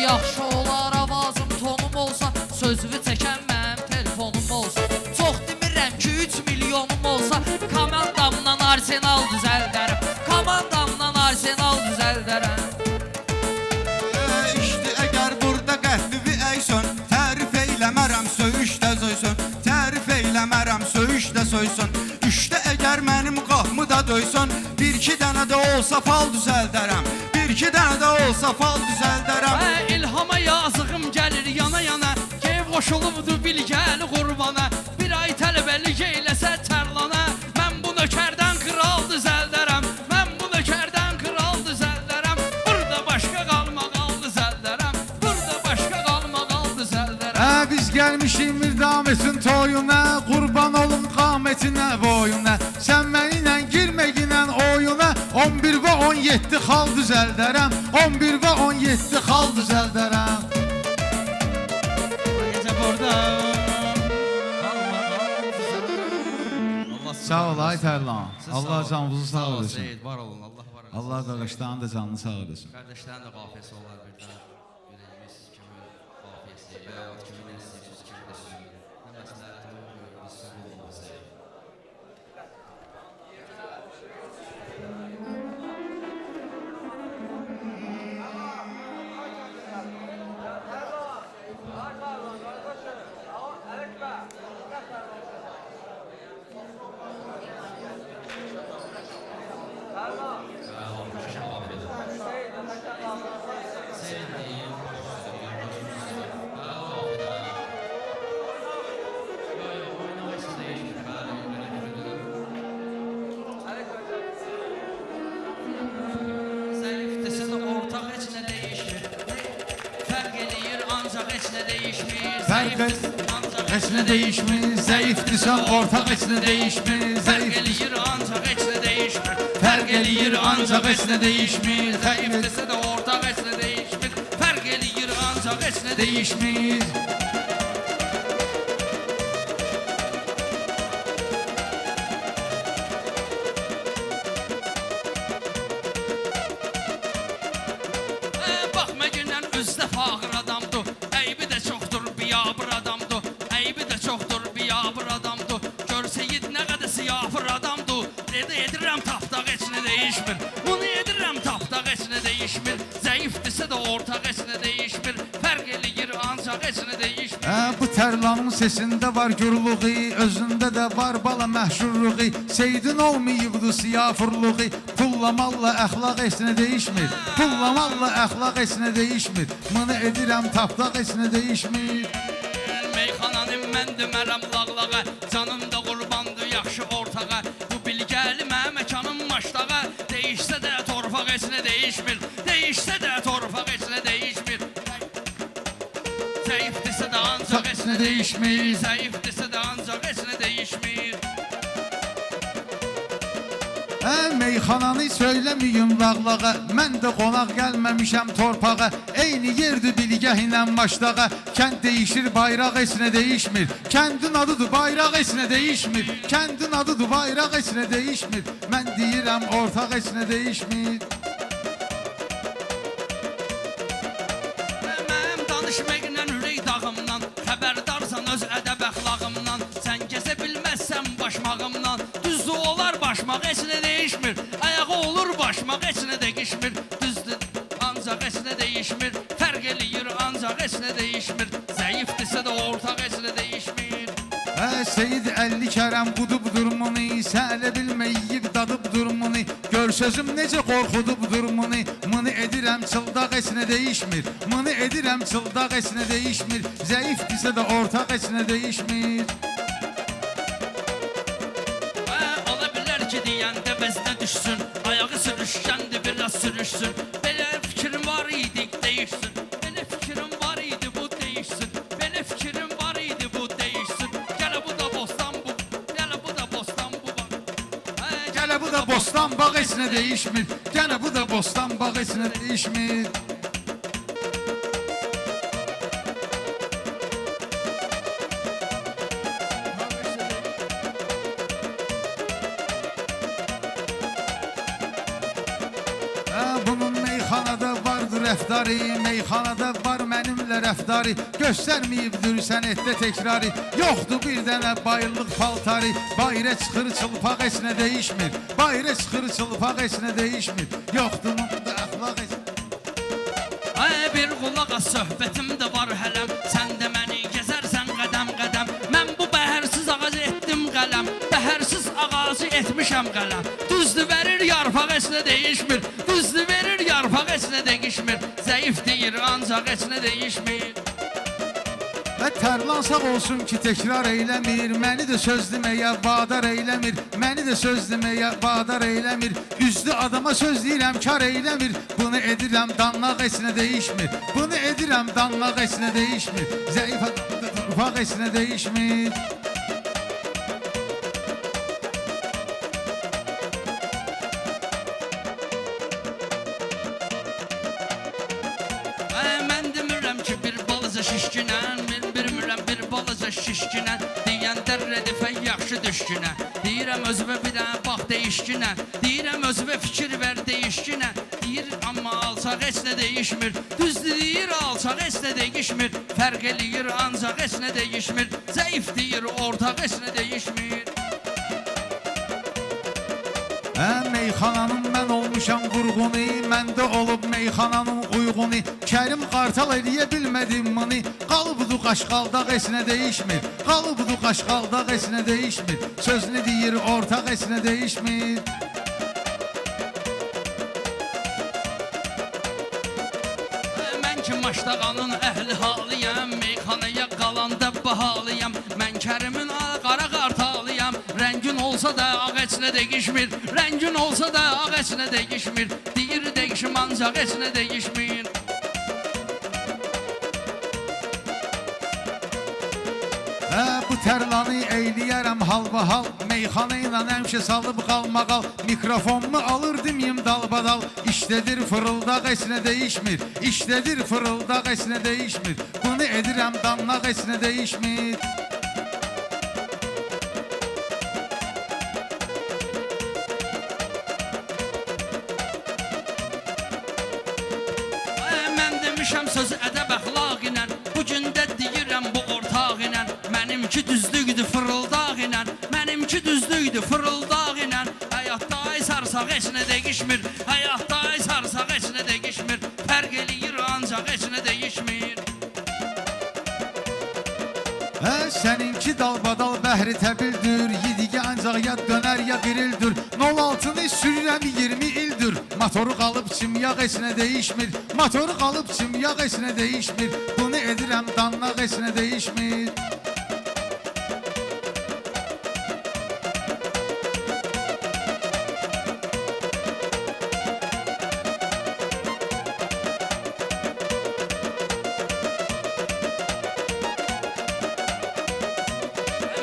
Yaxşı olar avazım tonum olsa, sözümü çəkən mənim telefonum olsa. Çox demirəm ki 3 milyonum olsa, komandamdan Arsenal düzəldərəm. Komandamdan Arsenal düzəldərəm. İşte əgər burada qəhvivi əysən, tərif eyləmərəm söyüşdə söysün. Tərif eyləmərəm söyüşdə söysün. Üçdə əgər mənim qahmı da döysün, bir-iki dənə də olsa fal düzəldərəm. Bir-iki dənə də olsa fal düzəldərəm. İlhama yazığım gəlir yana-yana. Kev qoşulubdur bilgəli qurbana. Bir ay tələbəlik eyləsə tərlana. Mən bu nökərdən kral düzəldərəm. Mən bu nökərdən kral düzəldərəm. Burada başqa qalmaqal düzəldərəm. Burada başqa qalmaqal düzəldərəm. Biz gəlmişik Mirdametin toyuna, qurban olun qamətinə boyuna. Sən mənimlə girməginlə oyuna, 11 və 17 xal düzəldərəm. 11 və 17 xal düzəldərəm. Bu gecə burada Sağ ol ay Tərlan. Allah canınızı sağ ol olasın. Seyid, var olun. Allah var olun. Allah qardaşların da canını sağ olasın. Qardaşların da qafiyəsi olar birdən. Ürəyimiz kimi qafiyəsi, bəyanat kimi nə istəyirsiniz, kimi də sizin. qız heç nə değişmir. Zəifdirsən ortaq heç nə değişmir. Fərq eləyir ancaq heç nə değişmir. Fərq eləyir ancaq heç nə değişmir. Zəifdirsə də ortaq heç nə değişmir. Fərq eləyir ancaq heç nə Değişmir. Baxma gündən üzdə fağır adamdır. Əybi də çoxdur, biyabır adamdır. Əybi də çoxdur, biyabır adamdır. Görsəyid nə qədər siyafır adamdır. Edirəm tapdaq heç nə değişmir. Bunu edirəm tapdaq heç nə değişmir. Zəifdirsə də ortaq heç nə değişmir. Fərq eləyir ancaq heç nə değişmir. Bu tərlanın sesində var gürluğu, özündə də var bala məhşurluğu. Seydin olmayıbdı siyafırlığı. Pulla malla əxlaq heç nə değişmir. Pulla malla əxlaq heç nə değişmir. Bunu edirəm tapdaq heç nə değişmir. Meyxananın mən demərəm lağlağa. Canım da qurbandır yaxşı ortağa. Bu bilgəli mənim məkanım maşdağa. Değişsə də torpaq heç nə değişmir. Değişsə də torpaq heç nə değişmir. Zəifdirsə də ancaq heç nə değişmir. Zəifdirsə də ancaq heç nə değişmir. Meyxananı söyləməyim lağlağa. Mən də qonaq gəlməmişəm torpağa. Eyni yerdir bilgəh ilə maşdağa. Kənd değişir, bayraq heç nə değişmir. Kəndin adıdır, bayraq heç nə değişmir. Kəndin adıdır, bayraq heç nə değişmir. Mən deyirəm ortaq heç nə değişmir. Mənim danışmaqla ürək dağımdan, xəbərdarsan öz ədəb əxlaqımdan. Sən gəzə bilməzsən başmağımdan. Düzdür olar başmaq heç nə değişmir. Ayağı olur başmaq heç nə değişmir. Düzdür ancaq heç nə değişmir. Fərq eləyir ancaq heç nə değişmir. Zəifdirsə də ortaq heç nə değişmir. Seyid 50 kərəm budub durumunu, sələ bilməyib dadıb durumunu. Gör sözüm necə qorxudub durumunu. Mını edirəm çıldaq heç nə değişmir. Mını edirəm çıldaq heç nə değişmir. Zəifdirsə də ortaq heç nə değişmir. Ola bilər ki deyəndə bezdə düşsün. Ayağı sürüşkəndi biraz sürüşsün. Belə fikrim var idi değişsin. Belə fikrim var idi bu değişsin. Belə fikrim var idi bu değişsin. Gələ bu da bostan bu. Gələ bu da bostan bu bak. Gələ bu da bostan bağ heç nə değişmir. Gələ bu da bostan bağ heç nə değişmir. Bunun meyxanada vardır rəftarı, meyxanada var mənimlə rəftarı. Göstərməyibdir sənətdə təkrarı. Yoxdur bir dənə bayırlıq paltarı. Bayrə çıxır çılpaq heç nə değişmir. Bayrə çıxır çılpaq heç nə değişmir. Yoxdur bunda əxlaq heç Bir qulaq as söhbətim də var hələm. Sən də məni gəzərsən qədəm qədəm. Mən bu bəhərsiz ağacı etdim qələm. Bəhərsiz ağacı etmişəm qələm. Düzdür verir yarpaq heç nə değişmir. Düzdür verir yarpaq heç nə değişmir. Zəif deyir ancaq heç nə değişmir. Tərlan sağ olsun ki təkrar eyləmir. Məni də söz deməyə vadar eyləmir. Məni də söz deməyə vadar eyləmir. Üzdü adama söz deyirəm kar eyləmir. Bunu edirəm danlaq heç nə değişmir. Bunu edirəm danlaq heç nə değişmir. Zəif adamda torpaq heç nə değişmir. Mən demirəm ki bir balaca şişkinən. Bilmirəm bir balaca şişkinən. Deyən dərrədifə yaxşı düşkünə. Deyirəm özümə bir dənə bax değişkinə. Deyirəm özümə fikir ver değişkinə. Deyir amma alçaq heç nə değişmir. Düzdür deyir alçaq heç nə değişmir. Fərq eləyir ancaq heç nə değişmir. Zəif deyir ortaq heç nə değişmir. Meyxananın mən olmuşam vurğunu. Məndə olub meyxananın uyğunu. Kərim Qartal eləyə bilmədim məni. Qalıbdı qaşqaldaq heç nə değişmir. Qalıbdı qaşqaldaq heç nə değişmir. Sözünü deyir ortaq heç nə değişmir. Mən ki maştağanın əhli halıyam. Meyxanaya qalanda bahalıyam. Mən Kərimin qara qartalıyam. Rəngin olsa da ağ heç nə değişmir. Rəngin olsa da ağ heç nə değişmir. Deyir değişim ancaq heç nə değişmir. Bu tərlanı eyləyərəm halbahal, meyxana ilə həmişə salıb qalmaqal. Mikrofonumu alır deməyim dalbadal, işlədir fırıldaq esinə değişmir, işlədir fırıldaq esinə değişmir. Bunu edirəm danlaq esinə değişmir. Mən demişəm sözü ədəb əxlaq ilə, bugün də deyirəm bu ortaq ilə. Mənimki düzlükdür fırıldaq ilə, mənimki düzlükdür fırıldaq ilə. Həyatda ay sarsaq heç nə değişmir, həyatda ay sarsaq heç nə değişmir. Fərq eləyir ancaq heç nə değişmir. Səninki dalbadal bəhri təbildir, yediği ancaq ya dönər ya qirildür. 06-nı sürürəm 20 ildir, motoru qalıb çimyaq esinə değişmir, motoru qalıb çimyaq esinə değişmir. Bunu edirəm danlaq esinə değişmir.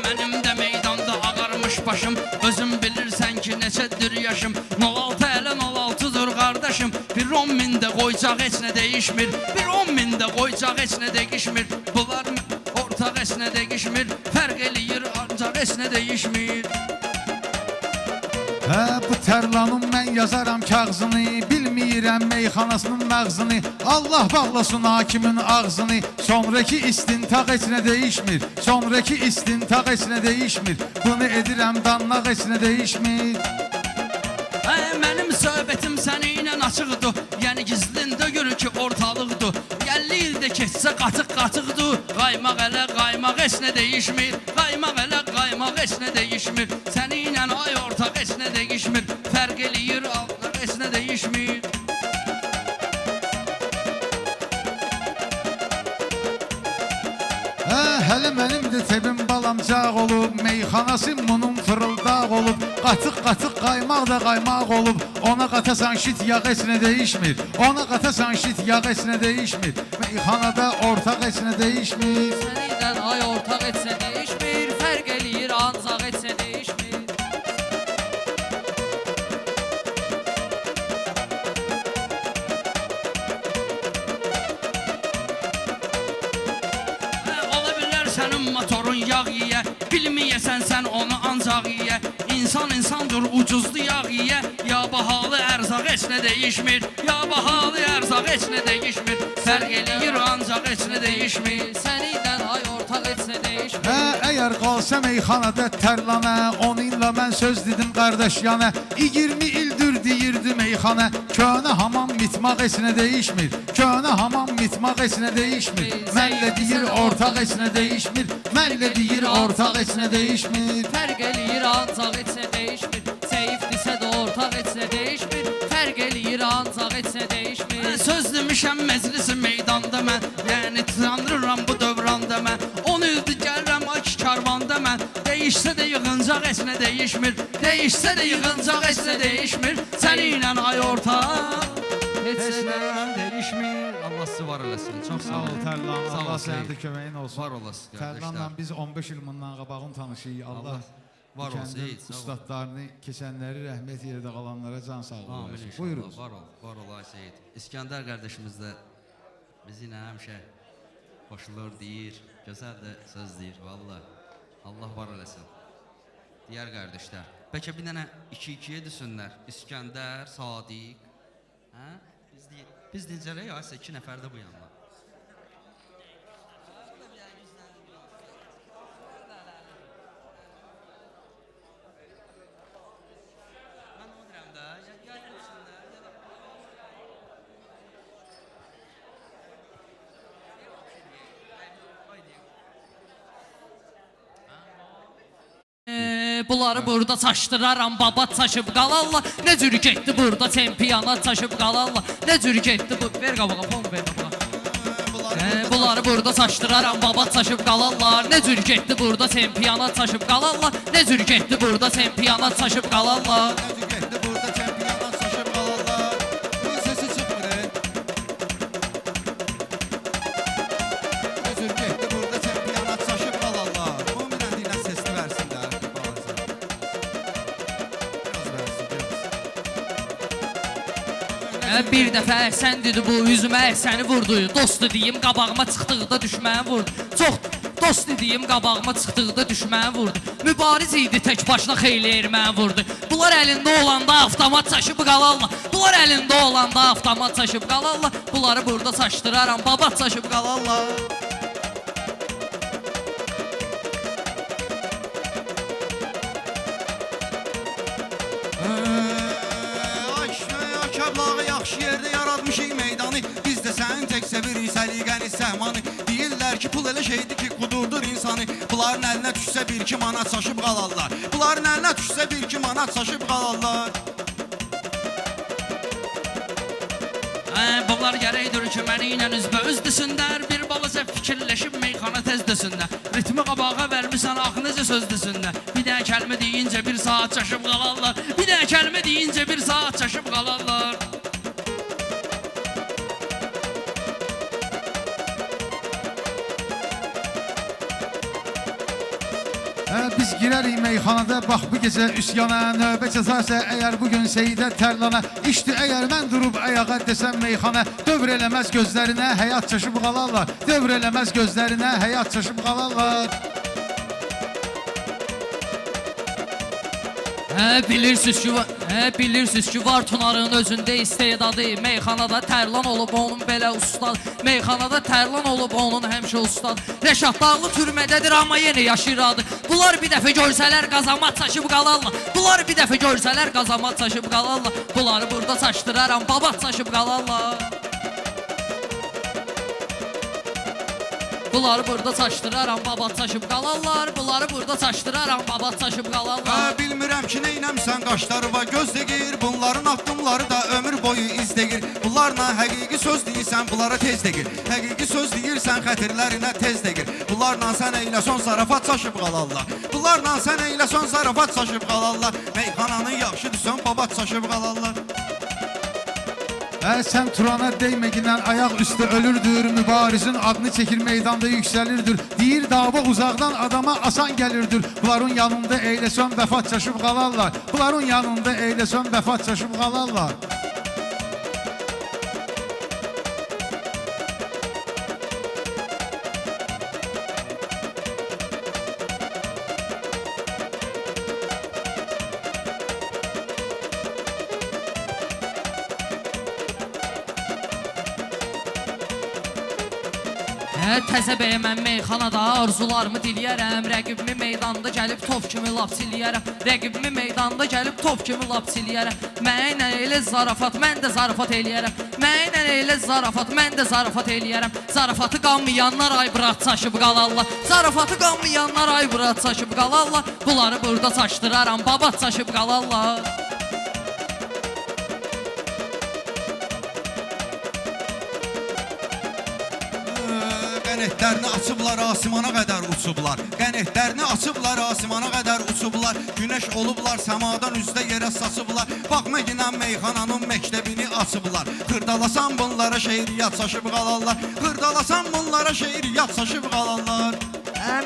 Mənim də meydanda ağarmış başım, özüm bilirsən ki neçədir yaşım. 06 elə 06'dır qardaşım, bir 10 min də qoyacaq heç nə değişmir, bir 10 min də qoyacaq heç nə değişmir. Bunlar ortaq heç nə değişmir, fərq eləyir ancaq heç nə değişmir. Bu tərlanın mən yazaram kağzını, bilmirəm meyxanasının mağzını. Allah bağlasın hakimin ağzını, sonraki istintaq heç nə değişmir, sonraki istintaq heç nə değişmir. Bunu edirəm danlaq heç nə değişmir. Mənim söhbətim səninlə açıqdır, yəni gizlində görür ki ortalıqdır. 50 ildə keçsə qatıq-qatıqdır, qaymaq elə qaymaq heç nə değişmir, qaymaq elə qaymaq heç nə değişmir. Səninlə ay ortaq heç nə değişmir, fərq eləyir Allah heç nə değişmir. Hələ mənim də tebim balamcaq olub, meyxanası bunun fırıldaq olub. Qatıq-qatıq qaymaq da qaymaq olub, ona qatasan şit yağ heç nə değişmir, ona qatasan şit yağ heç nə değişmir. Meyxanada ortaq heç nə değişmir. Səninlə ay ortaq heç nə değişmir, fərq eləyir ancaq heç nə değişmir. Ola bilər sənin motorun yağ yiyə, bilməyəsən sən onu ancaq yiyə. İnsan insandır ucuzlu yağ yiyə, ya bahalı ərzaq heç nə değişmir, ya bahalı ərzaq heç nə değişmir. Fərq eləyir ancaq heç nə değişmir. Səninlə ay ortaq heç nə değişmir. Əgər qalsa meyxanada tərlanə, onunla mən söz dedim qardaş yana. 20 ildir deyirdi meyxana, könə hamam mitmaq heç nə değişmir, könə hamam mitmaq heç nə değişmir. Mənlə deyir ortaq heç nə değişmir, mənlə deyir ortaq heç nə değişmir. Fərq eləyir ancaq heç nə değişmir. Zəifdirsə də ortaq heç nə değişmir. Fərq eləyir ancaq heç nə değişmir. Söz demişəm məclisi meydanda mən, yəni tanrıram bu dövranda mən. 10 ildir gəlirəm ay ki karvanda mən, değişsə də yığıncaq heç nə değişmir, değişsə də yığıncaq heç nə değişmir. Səninlə ay ortaq heç nə değişmir. Allah sizi var eləsin. Çox Sağ ol Tərlan, Sağ ol, Allah sənin Seyid. də köməyin olsun. Var olasın Tərlanla qardaşlar. biz 15 il bundan qabağın tanışıyıq. Allah var bu olsun, kəndin Seyid, sağ ol. ustadlarını, keçənləri rəhmət yerdə qalanlara can sağlığı Amin versin. inşallah. Buyurun. Var ol ay Seyid. İskəndər qardaşımız da bizi nə həmişə xoşulur deyir, gözəl də söz deyir valla. Allah var eləsin. Digər qardaşlar. Bəlkə bir dənə 2-2-yə düşsünlər. İskəndər, Sadiq. Hə? Biz dincələk aysə 2 nəfər də bu yandan. Mən onu deyirəm də, yayın içində, ya da Bunları burada çaşdıraram, baba çaşıb qalarlar. Nə cür getdi burada çempionat çaşıb qalarlar. Nə cür getdi bu, ver qabağa, fon ver qabağa. Bunları burada çaşdıraram, baba çaşıb qalarlar. Nə cür getdi burada çempionat çaşıb qalarlar. Nə cür getdi burada çempionat çaşıb qalarlar. Necə getdi burada çempionat çaşıb qalarlar. Bu səsi çıxmır. Necə getdi burada çempionat çaşıb qalarlar. Bir dəfə sən dedi bu üzümə səni vurdu. Dost dediyim qabağıma çıxdıqda düşməni vurdu. Çox dost dediyim qabağıma çıxdıqda düşməni vurdu. Mübariz idi tək başına xeyli erməni vurdu. Bunlar əlində olanda avtomat çaşıb qalarlar. Bunlar əlində olanda avtomat çaşıb qalarlar. Bunları burada çaşdıraram, babat çaşıb qalarlar. Kərlağı yaxşı yerdə yaratmışıq meydanı. Biz də sənin tək sevirik səliqəni səhmanı. Deyirlər ki pul elə şeydir ki qudurdur insanı. Bunların əlinə düşsə 1-2 manat çaşıb qalarlar. Bunların əlinə düşsə 1-2 manat çaşıb qalarlar. Bunlar gərəkdir ki məni ilə üzbəüz desinlər. Bir balaca fikirləşib meyxana tez desinlər. Ritmi qabağa vermişsən axı necə söz desinlər. Bir dənə kəlmə deyincə bir saat çaşıb qalarlar. Bir dənə kəlmə deyincə bir saat çaşıb qalarlar. Biz girərik meyxanada, bax bu gecə üsyana, növbə cəzarsə əgər bugün Seyidə Tərlana. İşdi əgər mən durub ayağa desəm meyxana, dövr eləməz gözlərinə həyat çaşıb qalarlar. Dövr eləməz gözlərinə həyat çaşıb qalarlar. Bilirsiniz ki var Tunarın özündə istedadı. Meyxanada Tərlan olub onun belə ustad. Meyxanada Tərlan olub onun həmişə ustad. Rəşad Dağlı türmədədir amma yenə yaşayır. Bunlar bir dəfə görsələr qazamat çaşıb qalarlar. Bunlar bir dəfə görsələr qazamat çaşıb qalarlar. Bunları burada çaşdıraram, babat çaşıb qalarlar. Bunları burada çaşdıraram, babat çaşıb qalarlar. Bunları burada çaşdıraram, babat çaşıb qalarlar. Bilmirəm ki neynəmsən qaşları var göz deyir. Bunların addımları da ömür boyu iz deyir. Bunlarla həqiqi söz deyirsən bunlara tez deyir. Həqiqi söz deyirsən xətirlərinə tez deyir. Bunlarla sən eylə son zarafat çaşıb qalarlar. Bunlarla sən eylə son zarafat çaşıb qalarlar. Meyxananın yaxşı düsən babat çaşıb qalarlar. Sən Turana deyməgindən ayaq üstə ölürdür. Mübarizin adını çəkir meydanda yüksəlirdir. Deyir dava uzaqdan adama asan gəlirdir. Bunların yanında eyləsən vəfat çaşıb qalarlar. Bunların yanında eyləsən vəfat çaşıb qalarlar. Təzə bəyə mən meyxanada arzularımı diliyərəm. Rəqibimi meydanda gəlib top kimi lap siliyərəm. Rəqibimi meydanda gəlib top kimi lap siliyərəm. Mənə elə zarafat, mən də zarafat eləyərəm. Mənə elə zarafat, mən də zarafat eləyərəm. Zarafatı qanmayanlar ay bırat çaşıb qalarlar. Zarafatı qanmayanlar ay bırat çaşıb qalarlar. Bunları burada çaşdıraram, babat çaşıb qalarlar. Qənətlərini açıblar, asimana qədər uçublar. Qənətlərini açıblar, asimana qədər uçublar. Günəş olublar, səmadan üzdə yerə saçıblar. Baxma ginən meyxananın məktəbini açıblar. Xırdalasan bunlara şeiriyyat çaşıb qalarlar. Xırdalasan bunlara şeiriyyat çaşıb qalarlar.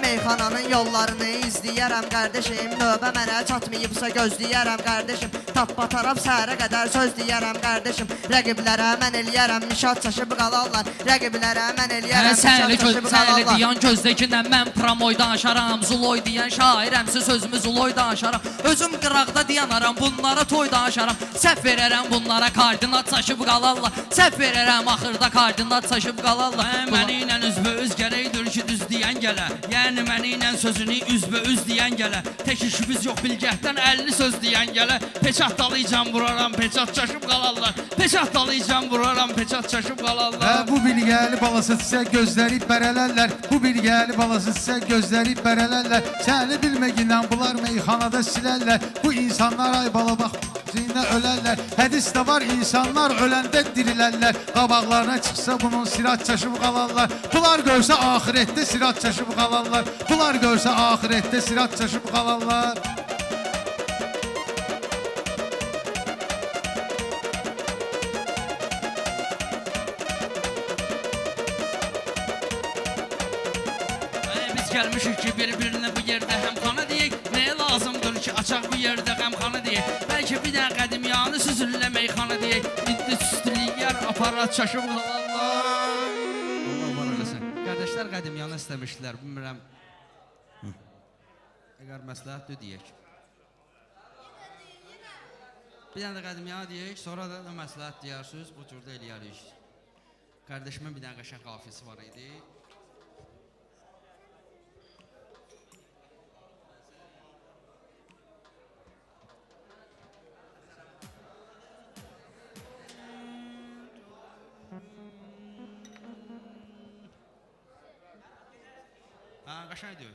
Meyxananın yollarını izləyərəm qardeşim. Növbə mənə çatmayıbsa gözləyərəm qardeşim. Tapbatarab səhərə qədər söz deyərəm qardeşim. Rəqiblərə mən eləyərəm nişat çaşıb qalarlar. Rəqiblərə mən eləyərəm nişat çaşıb qalarlar. Sənli deyən gözləkindən mən pramoydan aşaram. Zuloy deyən şairəmsi sözümü zuloydan aşaram. Özüm qıraqda deyənaram bunlara toydan aşaram. Səhv verərəm bunlara koordinat çaşıb qalarlar. Səhv verərəm axırda koordinat çaşıb qalarlar. Məni ilə üzbəüz gərəkdir ki düz deyən gələ. Yəni məni ilə sözünü üzbəüz deyən gələ. Tək işimiz yox bilgəhdən 50 söz deyən gələ. Peçat dalayacam vuraram, peçat çaşıb qalarlar. Peçat dalayacam vuraram, peçat çaşıb qalarlar. Bu bilgəli balası sizə gözləri bərələrlər. Bu bilgəli balası sizə gözləri bərələrlər. Səni bilməgindən bunlar meyxanada silərlər. Bu insanlar ay bala bax Zinə ölərlər. Hədisdə var insanlar öləndə dirilərlər. Qabaqlarına çıxsa bunun sirat çaşıb qalarlar. Bunlar görsə ahirətdə sirat çaşıb qalarlar. Bunlar görsə ahirətdə sirat çaşıb qalarlar. Biz gəlmişik ki bir-birinə bu yerdə həmxana deyək. Nəyə lazımdır ki açaq bu yerdə qəmxana deyək. Bəlkə bir dənə qədimyanı süzüllə meyxana deyək. İddi süstülük Sonra çaşıb qalanlar. Allah var eləsin. Qardaşlar qədimyanə istəmişdilər, bilmirəm. Əgər məsləhətdir deyək. Bir dənə də qədimyanə deyək, sonra da məsləhət deyərsiniz, bu cürdə eləyərik. Qardaşımın bir dənə qəşəng qafiyesi var idi. Qaşaydır.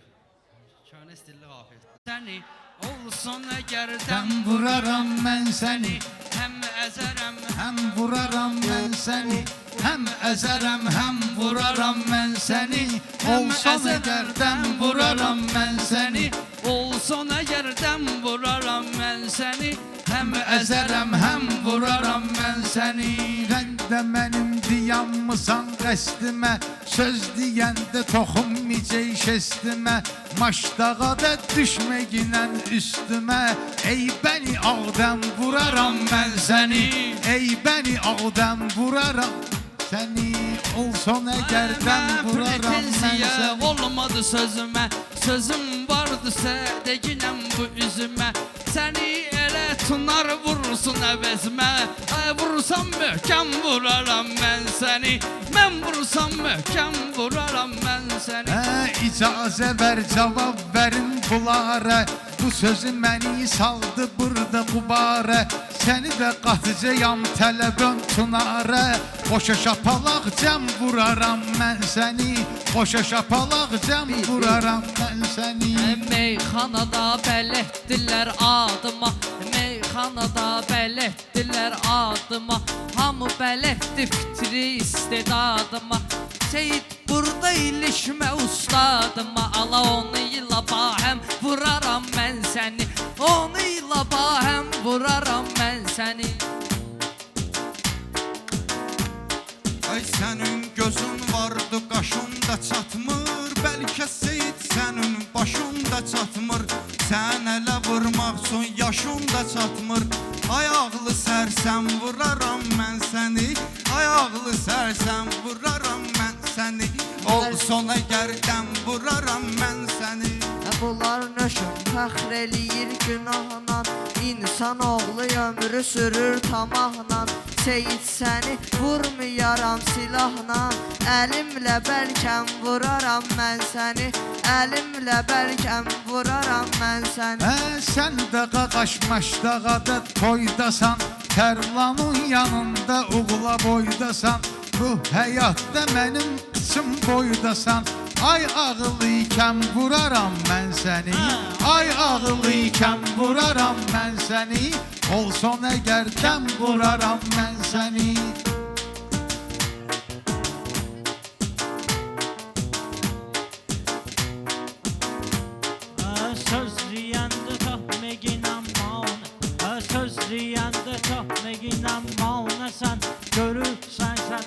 Köhnə stilli qafiyet. Səni olsun əgərdən vuraram mən səni, həm əzərəm, həm vuraram mən səni, həm əzərəm, həm vuraram mən səni. Olsan əgərdən vuraram mən səni, olsun əgərdən vuraram mən səni, həm əzərəm, həm vuraram mən səni. Rəngdə mənim diyanmısan qəsdimə, söz deyəndə toxunmayacaq şestimə. Maşdağa da düşməginən üstümə, ey bəni ağdan vuraram mən səni, ey bəni ağdan vuraram səni. Olsan əgərdən vuraram mən səni. Olmadı sözümə, sözüm vardısa deginəm bu üzümə. Səni elə tunar vurursun əvəzmə, vurursam möhkəm vuraram mən səni, mən vurursam möhkəm vuraram mən səni. İcazə ver cavab verim bunlara, bu sözü məni saldı burada qubara. Səni də qatıcıyam tələbön tunara, boşa şapalaq cəm vuraram mən səni, boşa şapalaq cəm vuraram mən səni. Meyxanada bələtdilər adıma, meyxanada bələtdilər adıma, hamı bələtdi fitri istedadıma. Seyid burada ilişmə ustadıma, ala onu ila bahəm vuraram mən səni, onu ila bahəm vuraram mən səni. Ay sənin gözün vardı qaşında çatmır, bəlkə Seyid sənin başında çatmır. Sən ələ vurmaq üçün yaşında çatmır. Ayaqlı sərsəm vuraram mən səni, ayaqlı sərsəm vuraram mən səni. Olsun əgərdən vuraram mən səni. Bunlar nöşün fəxr eləyir günahla, İnsan oğlu ömrü sürür tamahla. Seyid səni vurmayaram silahla, əlimlə bəlkəm vuraram mən səni, əlimlə bəlkəm vuraram mən səni. Sən də qaqaş maşdağa da toydasan, Tərlanın yanında uğula boydasan, bu həyatda mənim için boydasan. Ay ağıllı ikən vuraram mən səni, ay ağıllı ikən vuraram mən səni. Olsan əgərdən vuraram mən səni. Söz deyəndə toxmeginəm malına, söz deyəndə toxmeginəm malına. Sən görürsən sən,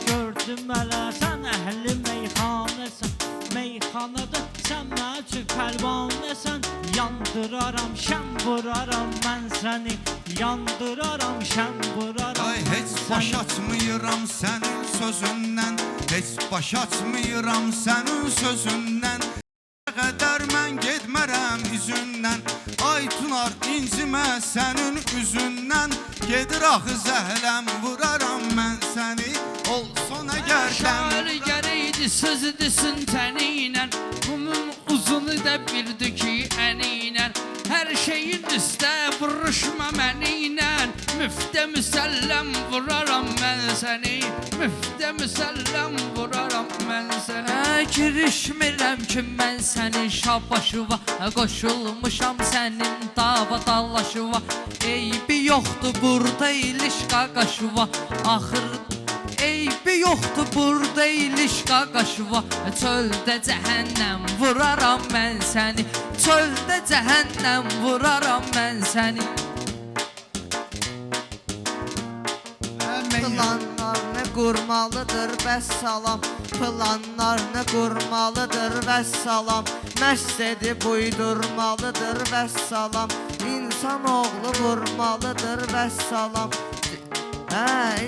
gördüm ələ sən əhli meyxanəsən. Meyxanada sən məçü pərvanəsən. Yandıraram şəm vuraram mən səni, yandıraram şəm vuraram Ay heç baş açmıram sənin sözündən, heç baş açmıram sənin sözündən. Nə qədər mən getmərəm üzündən, ay tunar incimə sənin üzündən. Gedir axı zəhləm vuraram mən səni, olsun əgərdən. Şair gərəkdi söz desin təninlə, bunun uzunu da bildi ki əninlə. Hər şeyin üstə vuruşma məninlə, müftə müsəlləm vuraram mən səni, müftə müsəlləm vuraram mən səni. Girişmirəm ki mən sənin şabaşıva, qoşulmuşam sənin dava dalaşıva. Eybi yoxdur burada iliş qaqaşıva, axır eybi yoxdur burada iliş qaqaşıva. Çöldə cəhənnəm vuraram mən səni, çöldə cəhənnəm vuraram mən səni. Planlarını qurmalıdır vəssalam, planlarını qurmalıdır vəssalam. Məqsədi buydurmalıdır vəssalam, İnsan oğlu vurmalıdır vəssalam.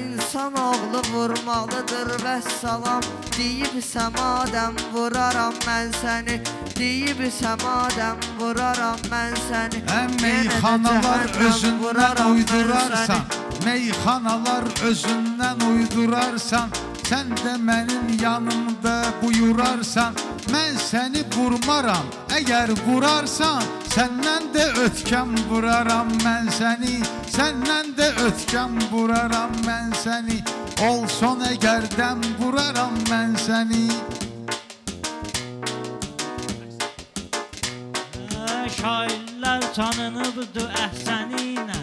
İnsan oğlu vurmalıdır vəssalam. Deyibsə madəm vuraram mən səni, deyibsə madəm vuraram mən səni. Meyxanalar özündən uydurarsan, meyxanalar özündən uydurarsan, sən də mənim yanımda buyurarsan, mən səni vurmaram, əgər vurarsan, səndən də ötkəm vuraram mən səni, səndən də ötkəm vuraram mən səni, olsun əgərdən vuraram mən səni. Şairlər tanınıbdı əhsəninə,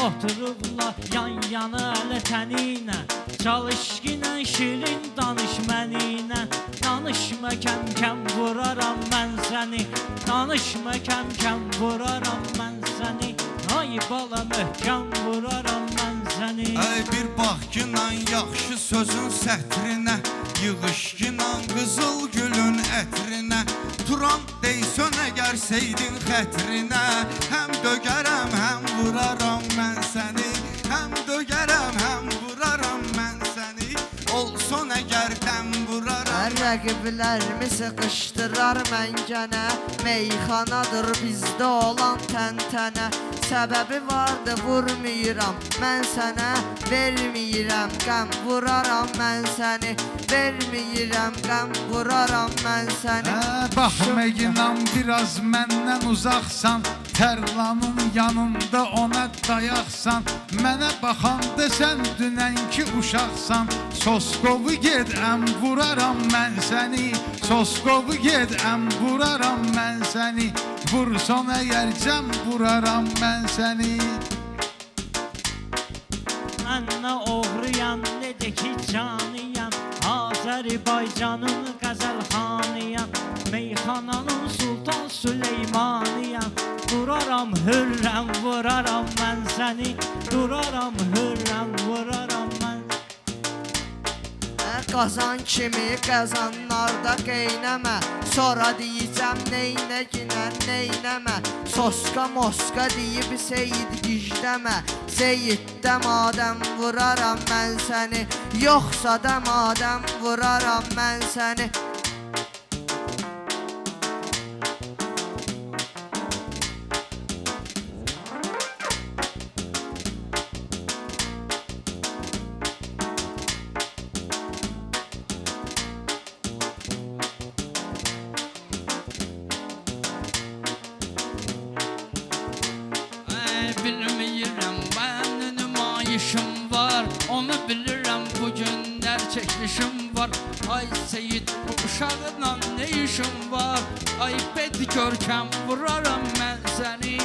oturublar yan-yana ələ təninə. Çalışqinə şirin danış məninə, danışma kəm-kəm vuraram mən səni, danışma kəm-kəm vuraram mən səni. Ay bala möhkəm vuraram mən səni. Bir bax ki nan yaxşı sözün sətrinə, yığış ki nan qızıl gülün ətrinə. Turan deysən əgər seydin xətrinə, həm dögərəm həm vuraram mən səni, həm dögərəm həm vuraram mən səni, olsun əgər dəm vuraram. Rəqiblərimi sıxışdırar məngənə, meyxanadır bizdə olan təntənə. Səbəbi vardı vurmuyuram mən sənə, verməyirəm qəm vuraram mən səni, verməyirəm qəm vuraram mən səni. Bax Meginam biraz məndən uzaqsan, Tərlanın yanında ona dayaqsan, mənə baxanda sən dünənki uşaqsan, Soskovu ged əm vuraram mən səni, Soskovu ged əm vuraram mən səni, vursan əgər cəm vuraram mən səni. Mən nə oğruyam, nə də ki canıyam, Azərbaycanın qəzəlxanıyam, meyxananın Sultan Süleymanıyam. Duraram hürrəm, vuraram mən səni, duraram hürrəm, vuraram mən. Qazan kimi qazanlarda qeynəmə, sonra deyəcəm neynə ginə neynəmə. Soska moska deyib Seyid gicləmə, Seyiddə madəm vuraram mən səni, yoxsa da madəm vuraram mən səni. Bilməyirəm, mənim nümayişim var, onu bilirəm, bu günlər çəkilişim var. Ay Seyid, bu uşağınla nə işim var, ay bed görkəm vuraram mən səni.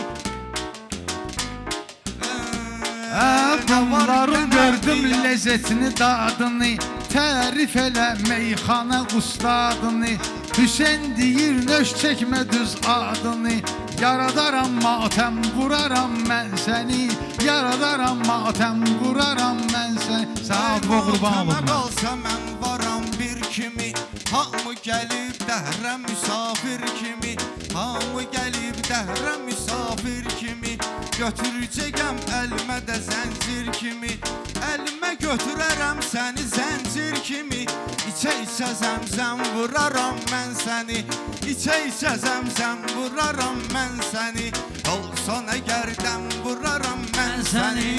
Bunların gördüm lezzetini, dadını, tərif elə meyxana ustadını. Hüseyn deyir nöş çəkmə düz adını, yaradaram matəm vuraram mən səni, yaradaram matəm vuraram mən səni. Sağ ol, bu qurban olum. Qalsa mən varam bir kimi, hamı gəlib dəhrə müsafir kimi, hamı gəlib dəhrə müsafir kimi, götürəcəyəm əlimə də zəncir kimi, əlimə götürərəm səni zəncir kimi, içə-içə zəmzəm vuraram mən səni, içə-içə zəmzəm vuraram mən səni, olsan əgər dəm vuraram mən səni.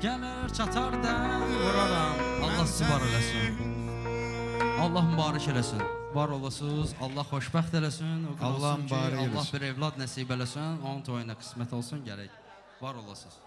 Gələr çatar dən vuraram. Allah sizi var eləsin. Allah mübarək eləsin. Var olasınız, Allah xoşbəxt eləsin. Allah mübarək eləsin. Allah bir evlad nəsib eləsin, onun toyuna qismət olsun gərək. Var olasınız.